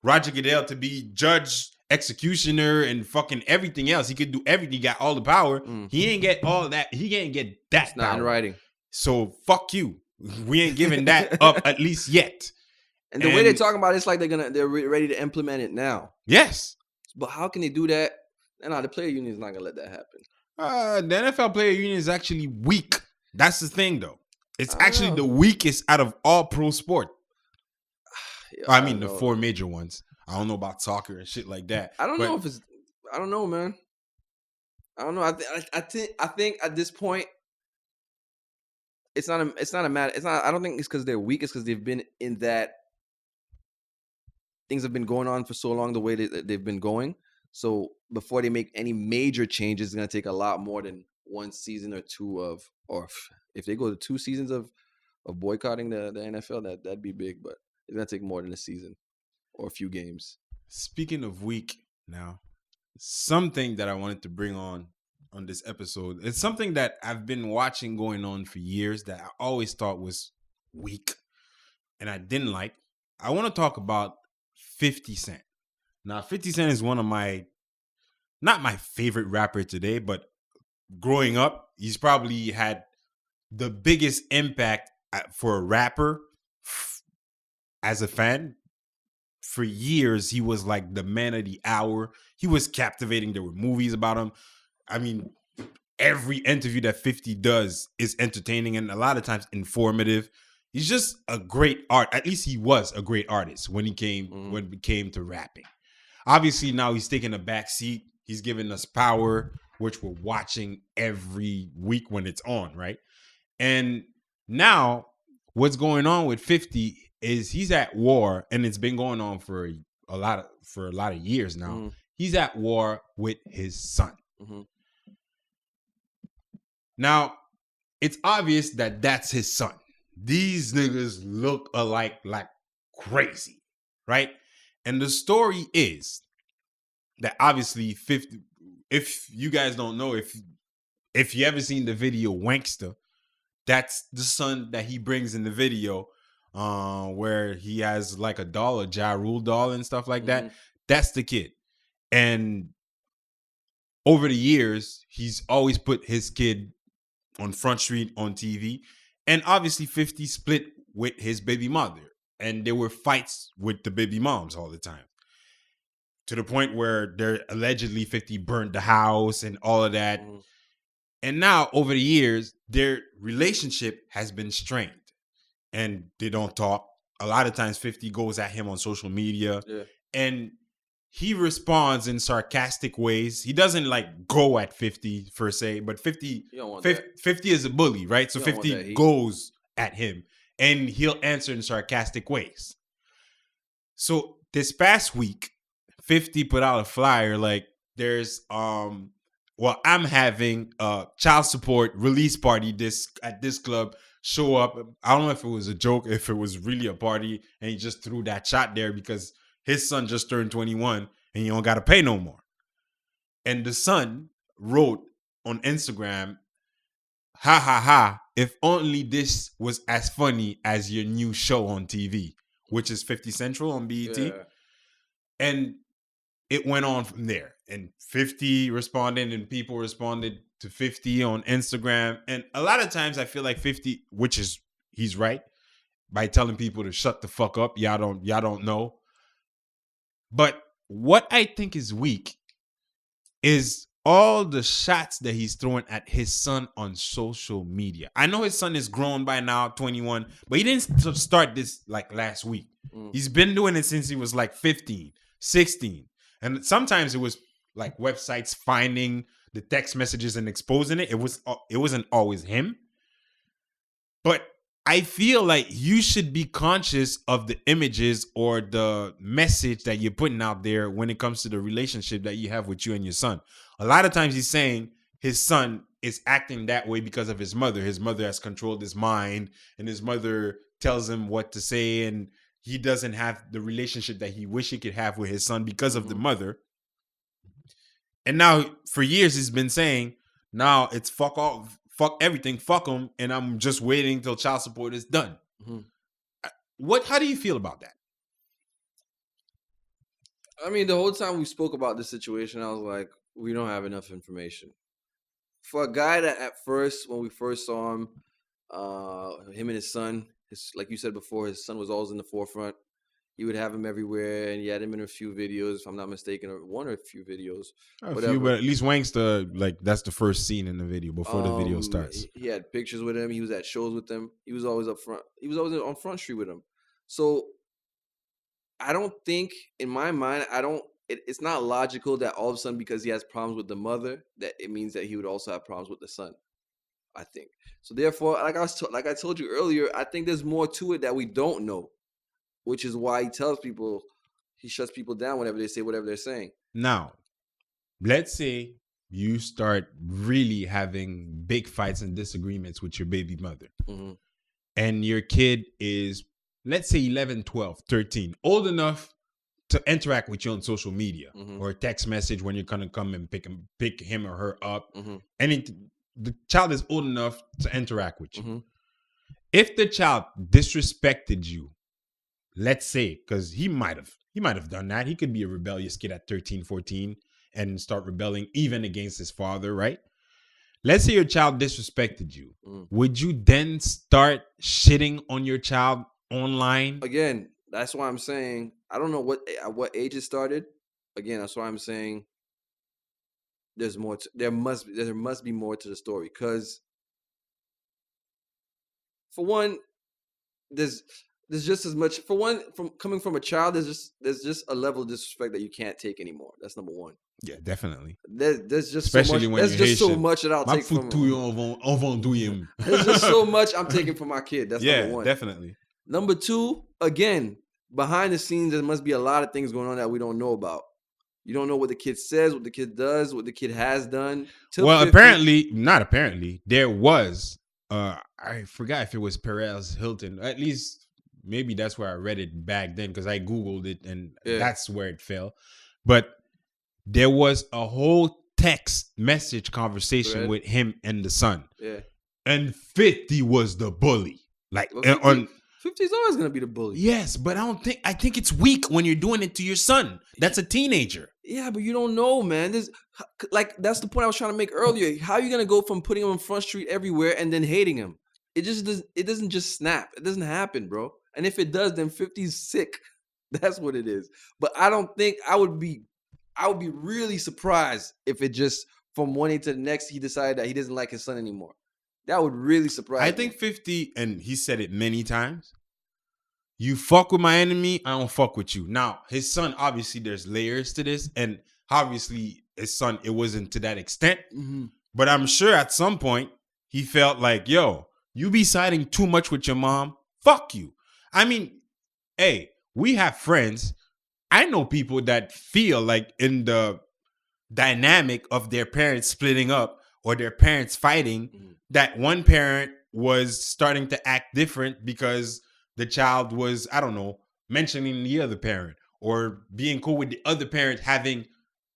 Roger Goodell to be judge, executioner, and fucking everything else. He could do everything. He got all the power. He ain't get all that. He ain't get that It's not in power. writing. So fuck you. We ain't giving that up at least yet. And the way they're talking about it, it's like they're ready to implement it now. Yes. But how can they do that? No, the player union is not gonna let that happen. The NFL player union is actually weak. That's the thing, though. It's actually the weakest out of all pro sport. Yeah, I mean, the 4 major ones. I don't know about soccer and shit like that. I don't know if it's. I don't know, man. I don't know. I think at this point, it's not a matter. It's not. I don't think it's because they're weak. It's because they've been in that. Things have been going on for so long the way they've been going. So before they make any major changes, it's gonna take a lot more than 1 season or 2 of, or if they go to 2 seasons of boycotting the NFL, that'd be big. But it's gonna take more than a season or a few games. Speaking of weak, now something that I wanted to bring on this episode. It's something that I've been watching going on for years that I always thought was weak and I didn't like. I want to talk about 50 Cent. Now, 50 Cent is one of not my favorite rapper today, but growing up, he's probably had the biggest impact for a rapper as a fan. For years, he was like the man of the hour. He was captivating. There were movies about him. I mean, every interview that 50 does is entertaining and a lot of times informative. He's just a great art. At least he was a great artist when it came to rapping. Obviously, now he's taking a back seat. He's giving us Power, which we're watching every week when it's on, right? And now what's going on with 50 is he's at war, and it's been going on for a lot of years now. He's at war with his son. Now, it's obvious that that's his son. These niggas look alike like crazy, right? And the story is that obviously 50, if you guys don't know, if you ever seen the video Wankster, that's the son that he brings in the video where he has like a doll, a Ja Rule doll and stuff like that. That's the kid. And over the years, he's always put his kid on Front Street on TV. And obviously 50 split with his baby mother. And there were fights with the baby moms all the time. To the point where they're allegedly 50 burned the house and all of that. And now over the years, their relationship has been strained. And they don't talk. A lot of times 50 goes at him on social media. Yeah. And he responds in sarcastic ways. He doesn't like go at 50 per se, but 50 is a bully, right? So 50 goes at him and he'll answer in sarcastic ways. So this past week, 50 put out a flyer like there's I'm having a child support release party at this club. Show up. I don't know if it was a joke, if it was really a party, and he just threw that shot there because his son just turned 21 and you don't got to pay no more. And the son wrote on Instagram, ha ha ha, if only this was as funny as your new show on TV, which is 50 Central on BET. Yeah. And it went on from there. And 50 responded and people responded to 50 on Instagram. And a lot of times I feel like 50, which is, he's right, by telling people to shut the fuck up. Y'all don't know. But what I think is weak is all the shots that he's throwing at his son on social media. I know his son is grown by now, 21, but he didn't start this like last week. He's been doing it since he was like 15, 16. And sometimes it was like websites finding the text messages and exposing it. It wasn't always him. But I feel like you should be conscious of the images or the message that you're putting out there when it comes to the relationship that you have with you and your son. A lot of times he's saying his son is acting that way because of his mother. His mother has controlled his mind, and his mother tells him what to say, and he doesn't have the relationship that he wish he could have with his son because of the mother. And now for years he's been saying, now it's fuck off. Fuck everything, fuck them, and I'm just waiting till child support is done. How do you feel about that? I mean, the whole time we spoke about this situation, I was like, we don't have enough information. For a guy that at first, when we first saw him and his son, like you said before, his son was always in the forefront. He would have him everywhere, and he had him in a few videos, if I'm not mistaken, or one or a few videos. A few, but at least Wangster, like, that's the first scene in the video before the video starts. He had pictures with him. He was at shows with them. He was always up front. He was always on Front Street with him. So I don't think, in my mind, it's not logical that all of a sudden, because he has problems with the mother, that it means that he would also have problems with the son, I think. So therefore, like I told you earlier, I think there's more to it that we don't know, which is why he shuts people down whenever they say whatever they're saying. Now, let's say you start really having big fights and disagreements with your baby mother. And your kid is, let's say 11, 12, 13, old enough to interact with you on social media or a text message when you're going to come and pick him or her up. The child is old enough to interact with you. If the child disrespected you, let's say, because he might have done that. He could be a rebellious kid at 13, 14 and start rebelling even against his father, right? Let's say your child disrespected you. Would you then start shitting on your child online? Again, that's why I'm saying, I don't know what age it started. Again, that's why I'm saying there's more. There must be more to the story, because for one, there's just as much. For one, from coming from a child, there's just a level of disrespect that you can't take anymore. That's number one. Yeah, definitely. There's just especially so much, when there's you're just Haitian. so much that I'll take from him. There's just so much I'm taking from my kid. That's number one. Definitely. Number two, again, behind the scenes, there must be a lot of things going on that we don't know about. You don't know what the kid says, what the kid does, what the kid has done. Well, apparently, there was, I forgot if it was Perez Hilton. At least, maybe that's where I read it back then, because I Googled it, and that's where it fell. But there was a whole text message conversation with him and the son. Yeah. And 50 was the bully. Like, 50 is always going to be the bully. Yes, but I think it's weak when you're doing it to your son. That's a teenager. Yeah, but you don't know, man. That's the point I was trying to make earlier. How are you going to go from putting him on Front Street everywhere and then hating him? It doesn't just snap. It doesn't happen, bro. And if it does, then 50's sick. That's what it is. But I don't think I would be really surprised if it just from one day to the next he decided that he doesn't like his son anymore. That would really surprise me. I think 50, and he said it many times, you fuck with my enemy, I don't fuck with you. Now, his son, obviously, there's layers to this, and obviously, his son, it wasn't to that extent. But I'm sure at some point, he felt like, yo, you be siding too much with your mom, fuck you. I mean, hey, we have friends. I know people that feel like in the dynamic of their parents splitting up or their parents fighting, that one parent was starting to act different because the child was, I don't know, mentioning the other parent or being cool with the other parent having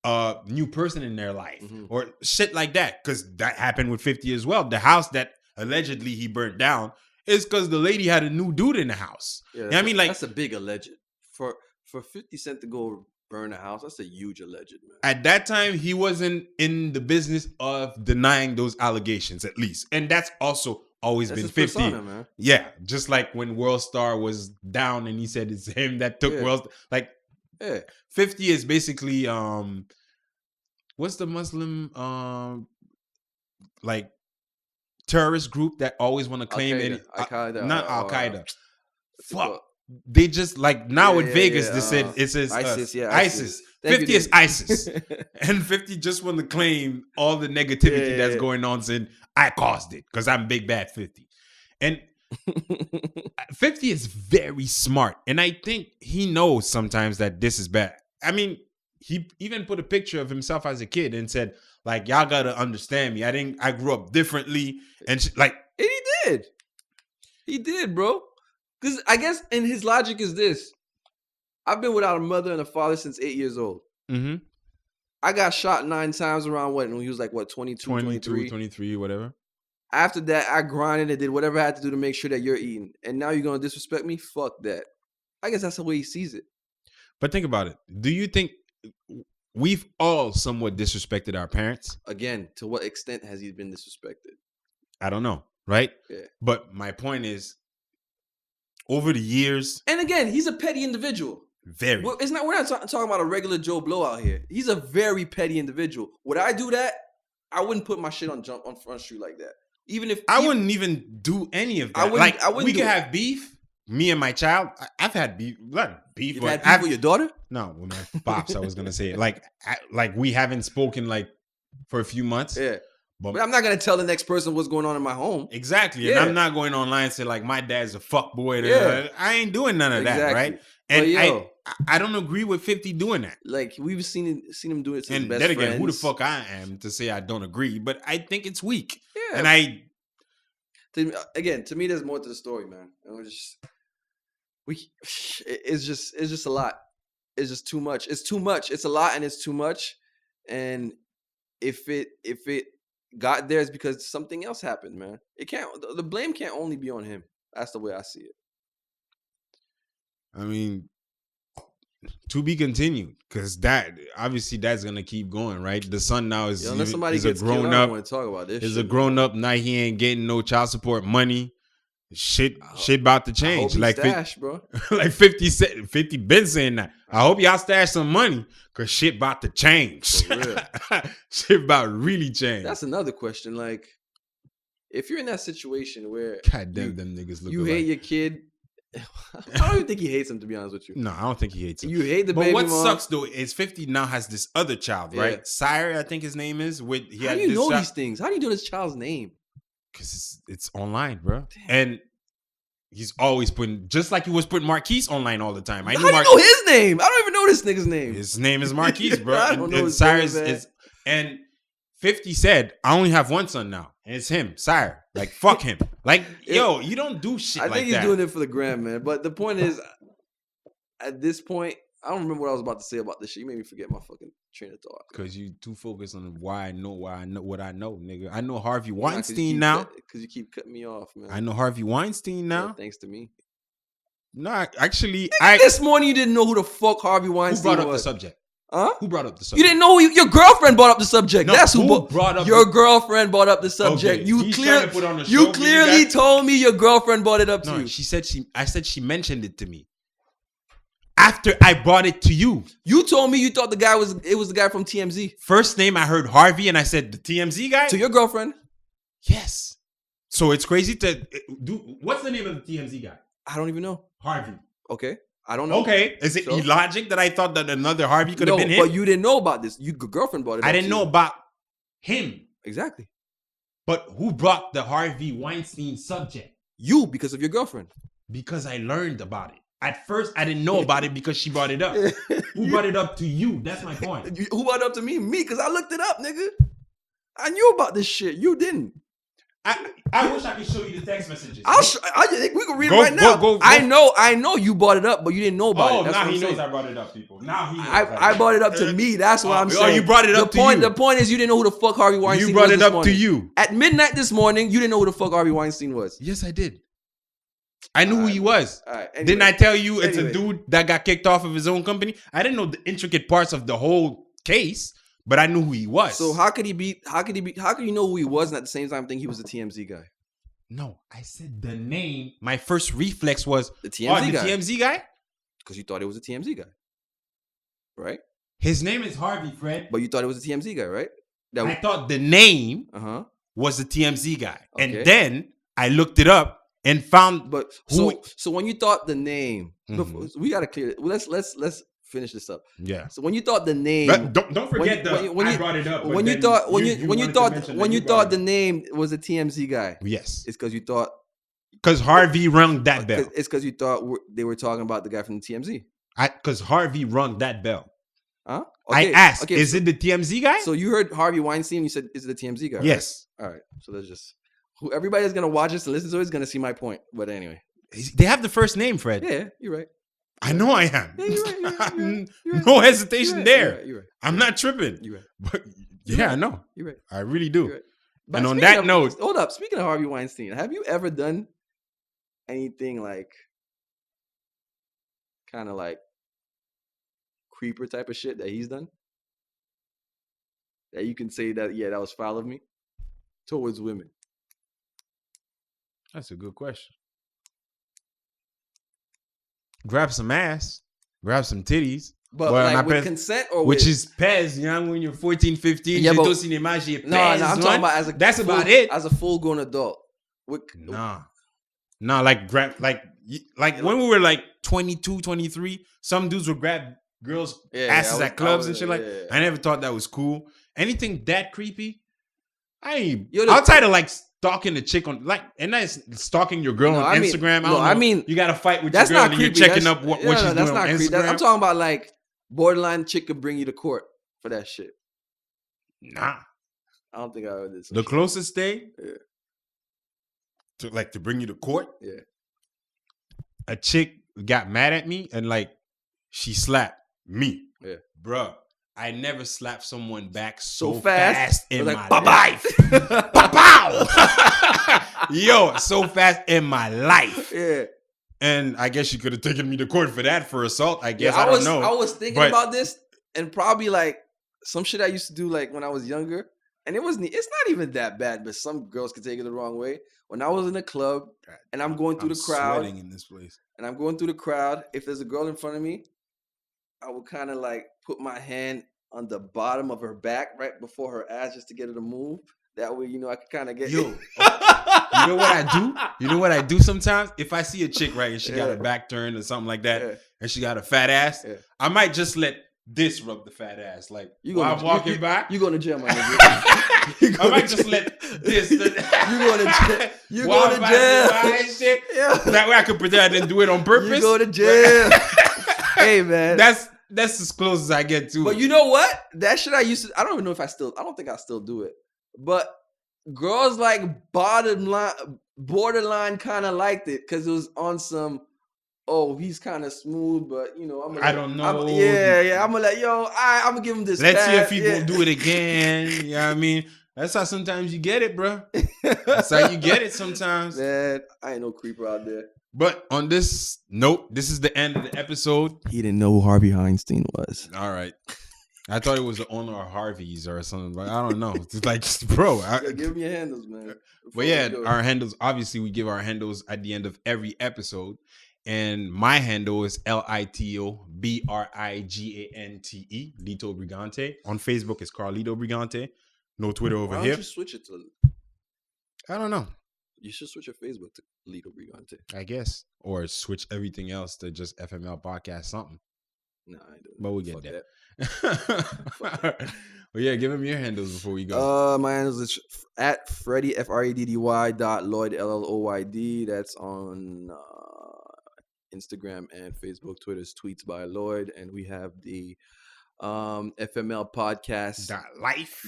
a new person in their life or shit like that. Because that happened with 50 as well. The house that allegedly he burnt down is because the lady had a new dude in the house. Yeah, I mean, like, that's a big alleged. For 50 Cent to go burn a house, that's a huge alleged, man. At that time, he wasn't in the business of denying those allegations, at least. And that's also always been 50. Persona, man. Yeah, just like when World Star was down and he said it's him that took World Star. Like, 50 is basically, what's the Muslim, like, terrorist group that always want to claim it? Al-Qaeda. Not Al-Qaeda. Fuck. They just, like, now in Vegas, they said it says ISIS. 50 is ISIS. And 50 just want to claim all the negativity that's going on, saying, I caused it because I'm big bad 50. And 50 is very smart. And I think he knows sometimes that this is bad. I mean, he even put a picture of himself as a kid and said, like, y'all got to understand me. I grew up differently. And he did. He did, bro. Because I guess, and his logic is this. I've been without a mother and a father since 8 years old. Mm-hmm. I got shot 9 times around when he was like, 22, 23, whatever. After that, I grinded and did whatever I had to do to make sure that you're eating. And now you're going to disrespect me? Fuck that. I guess that's the way he sees it. But think about it. Do you think we've all somewhat disrespected our parents? Again, to what extent has he been disrespected? I don't know, right? Yeah. But my point is, over the years... And again, he's a petty individual. Very. We're not talking about a regular Joe Blow out here. He's a very petty individual. Would I do that? I wouldn't put my shit on Front Street like that. I wouldn't even do any of that. We could have beef. Me and my child. I've had beef. Not beef. You've had beef with your daughter? No, with my pops. I was gonna say like we haven't spoken for a few months. Yeah. But I'm not gonna tell the next person what's going on in my home. Exactly. Yeah. And I'm not going online and say like my dad's a fuck boy. Yeah. I ain't doing none of that, right? And I don't agree with 50 doing that. Like we've seen him do it to his best then again, friends. who the fuck I am to say I don't agree? But I think it's weak. Yeah. And to me, there's more to the story, man. It's just a lot. It's just too much. It's too much. It's a lot and it's too much. And if it got there, it's because something else happened, man. The blame can't only be on him. That's the way I see it. I mean, to be continued, because that's gonna keep going, right? The son now is unless somebody gets a grown killed, up. I don't want to talk about this. Is a grown up now. He ain't getting no child support money. Shit about to change. I hope he stash, bro. Like 50 been saying that. I hope y'all stash some money because shit about to change. For real. Shit about really change. That's another question. Like, if you're in that situation where God damn them niggas look you hate your kid. I don't even think he hates him, to be honest with you. No, I don't think he hates him. You hate the baby mom. But what sucks though is 50 now has this other child, right? Yeah. Sire, I think his name is. How do you know these things? How do you know this child's name? Because it's online, bro. Damn. And he's always putting, just like he was putting Marquise online all the time. How do you know his name? I don't even know this nigga's name. His name is Marquise, bro. I don't know his Sire's name, is, and 50 said, I only have one son now. And it's him, Sire. Like, fuck him. Like, yo, you don't do shit like that. I think he's doing it for the gram, man. But the point is, at this point, I don't remember what I was about to say about this shit. You made me forget my fucking train of thought. Because you too focused on why I know what I know, nigga. I know Harvey Weinstein now. Because you keep cutting me off, man. I know Harvey Weinstein now. Yeah, thanks to me. No, actually, this morning you didn't know who the fuck Harvey Weinstein was. Who brought up the subject? Huh? Who brought up the subject? You didn't know your girlfriend brought up the subject. No, that's who brought up your girlfriend brought up the subject. Okay. You clearly told me your girlfriend brought it up to you. I said she mentioned it to me. After I brought it to you. You told me you thought it was the guy from TMZ. First name I heard Harvey and I said the TMZ guy? To your girlfriend? Yes. So it's crazy to do. What's the name of the TMZ guy? I don't even know. Harvey. Okay. I don't know. Okay. Is it illogic that I thought that another Harvey could have been him? But you didn't know about this. Your girlfriend brought it up. I didn't know about him. Exactly. But who brought the Harvey Weinstein subject? You, because of your girlfriend. Because I learned about it. At first, I didn't know about it because she brought it up. Who brought it up to you? That's my point. Who brought it up to me? Me, because I looked it up, nigga. I knew about this shit. You didn't. I wish I could show you the text messages. We can read it right now. Go. I know you brought it up, but you didn't know about it. That's now he knows I brought it up, people. Now he knows. I brought it up to me. That's what I'm saying. You brought it up to you. The point is you didn't know who the fuck Harvey Weinstein was. You brought it up to you. At midnight this morning, you didn't know who the fuck Harvey Weinstein was. Yes, I did. I knew who he was. All right, anyway, didn't I tell you it's a dude that got kicked off of his own company? I didn't know the intricate parts of the whole case, but I knew who he was. So how could you know who he was and at the same time think he was a TMZ guy? No, I said the name. My first reflex was the TMZ guy. TMZ guy? Because you thought it was a TMZ guy. Right? His name is Harvey, Fred. But you thought it was a TMZ guy, right? I thought the name was the TMZ guy. Okay. And then I looked it up and found So when you thought the name, we gotta clear it. Let's finish this up. Yeah. So when you thought the name, don't forget I brought it up. When you thought the name was a TMZ guy. Yes. It's because you thought. Because Harvey rung that bell. It's because you thought they were talking about the guy from the TMZ. Because Harvey rung that bell. Huh? Okay, I asked, is it the TMZ guy? So you heard Harvey Weinstein, you said, is it the TMZ guy? Right? Yes. All right. So let's just... Everybody that's going to watch this and listen to it is going to see my point. But anyway. They have the first name, Fred. Yeah, you're right. I know I am. Yeah, you're right. No hesitation there. You're right. I'm not tripping. You're right. But yeah, I know. You're right. I really do. Right. But and on that note... Hold up. Speaking of Harvey Weinstein, have you ever done anything like... kind of like... creeper type of shit that he's done? That you can say that, yeah, that was foul of me? Towards women. That's a good question. Grab some ass. Grab some titties. But like with consent or which with... is Pez, you know, when you're 14, 15, yeah, but... No, I'm talking about as a... That's about it. As a full-grown adult. Nah, like grab... Like when we were like 22, 23, some dudes would grab girls' asses at clubs and shit like... Yeah. I never thought that was cool. Anything that creepy, outside of like stalking the chick on like, and that's stalking your girl on Instagram. I mean, you got to fight with your girl and you're checking up what she's doing on Instagram. I'm talking about like borderline chick could bring you to court for that shit. Nah, I don't think I heard this. The closest thing, to bring you to court, a chick got mad at me and like she slapped me, bruh. I never slapped someone back so fast in my life. Yo, so fast in my life. Yeah. And I guess you could have taken me to court for that, for assault. I guess I don't know. I was thinking about this and probably like some shit I used to do like when I was younger. And it's not even that bad, but some girls could take it the wrong way. When I was in a club and I'm going through the crowd. Sweating in this place. And I'm going through the crowd. If there's a girl in front of me, I would kind of like put my hand on the bottom of her back right before her ass just to get her to move. That way, I could kind of get... Yo, you know what I do? You know what I do sometimes? If I see a chick, right, and she got her back turned or something like that, and she got a fat ass, I might just let this rub the fat ass. Like, while I'm walking by... You going to jail, my nigga. I might just let this... You going to jail. You going to jail. That way I could pretend I didn't do it on purpose. You go to jail. Hey, man. That's as close as I get to it. But you know what? That shit I used to... I don't even know if I don't think I still do it. But girls like borderline kind of liked it because it was on some... Oh, he's kind of smooth, but I don't know. I'm gonna let I'm gonna give him this. Let's see if he gonna do it again. You know what I mean? That's how sometimes you get it, bro. That's how you get it sometimes. Man, I ain't no creeper out there. But on this note, this is the end of the episode. He didn't know who Harvey Weinstein was. All right. I thought it was the owner of Harvey's or something. But I don't know. It's like, bro. Give me your handles, man. But yeah, our handles, obviously we give our handles at the end of every episode. And my handle is LITO BRIGANTE, Lito Brigante. On Facebook, it's Carlito Brigante. No Twitter over here. Why don't you switch it to... I don't know. You should switch your Facebook to Lito Brigante. I guess. Or switch everything else to just FML Podcast something. No, I ain't doing but we'll get there. Well, yeah, give him your handles before we go. My handles is at Freddy, FREDDY.Lloyd, LLOYD. That's on Instagram and Facebook. Twitter's Tweets by Lloyd. And we have the FML Podcast .life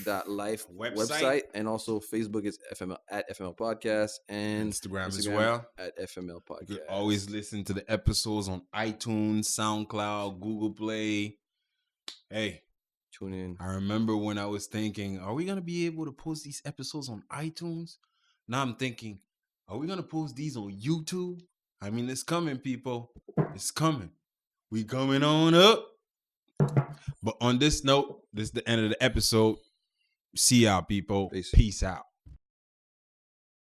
website. And also Facebook is FML Podcast. And Instagram as well. At FML Podcast. You can always listen to the episodes on iTunes, SoundCloud, Google Play. Hey. Tune in. I remember when I was thinking, are we going to be able to post these episodes on iTunes? Now I'm thinking, are we going to post these on YouTube? I mean, it's coming, people. It's coming. We coming on up. But on this note, this is the end of the episode. See y'all, people. Peace out.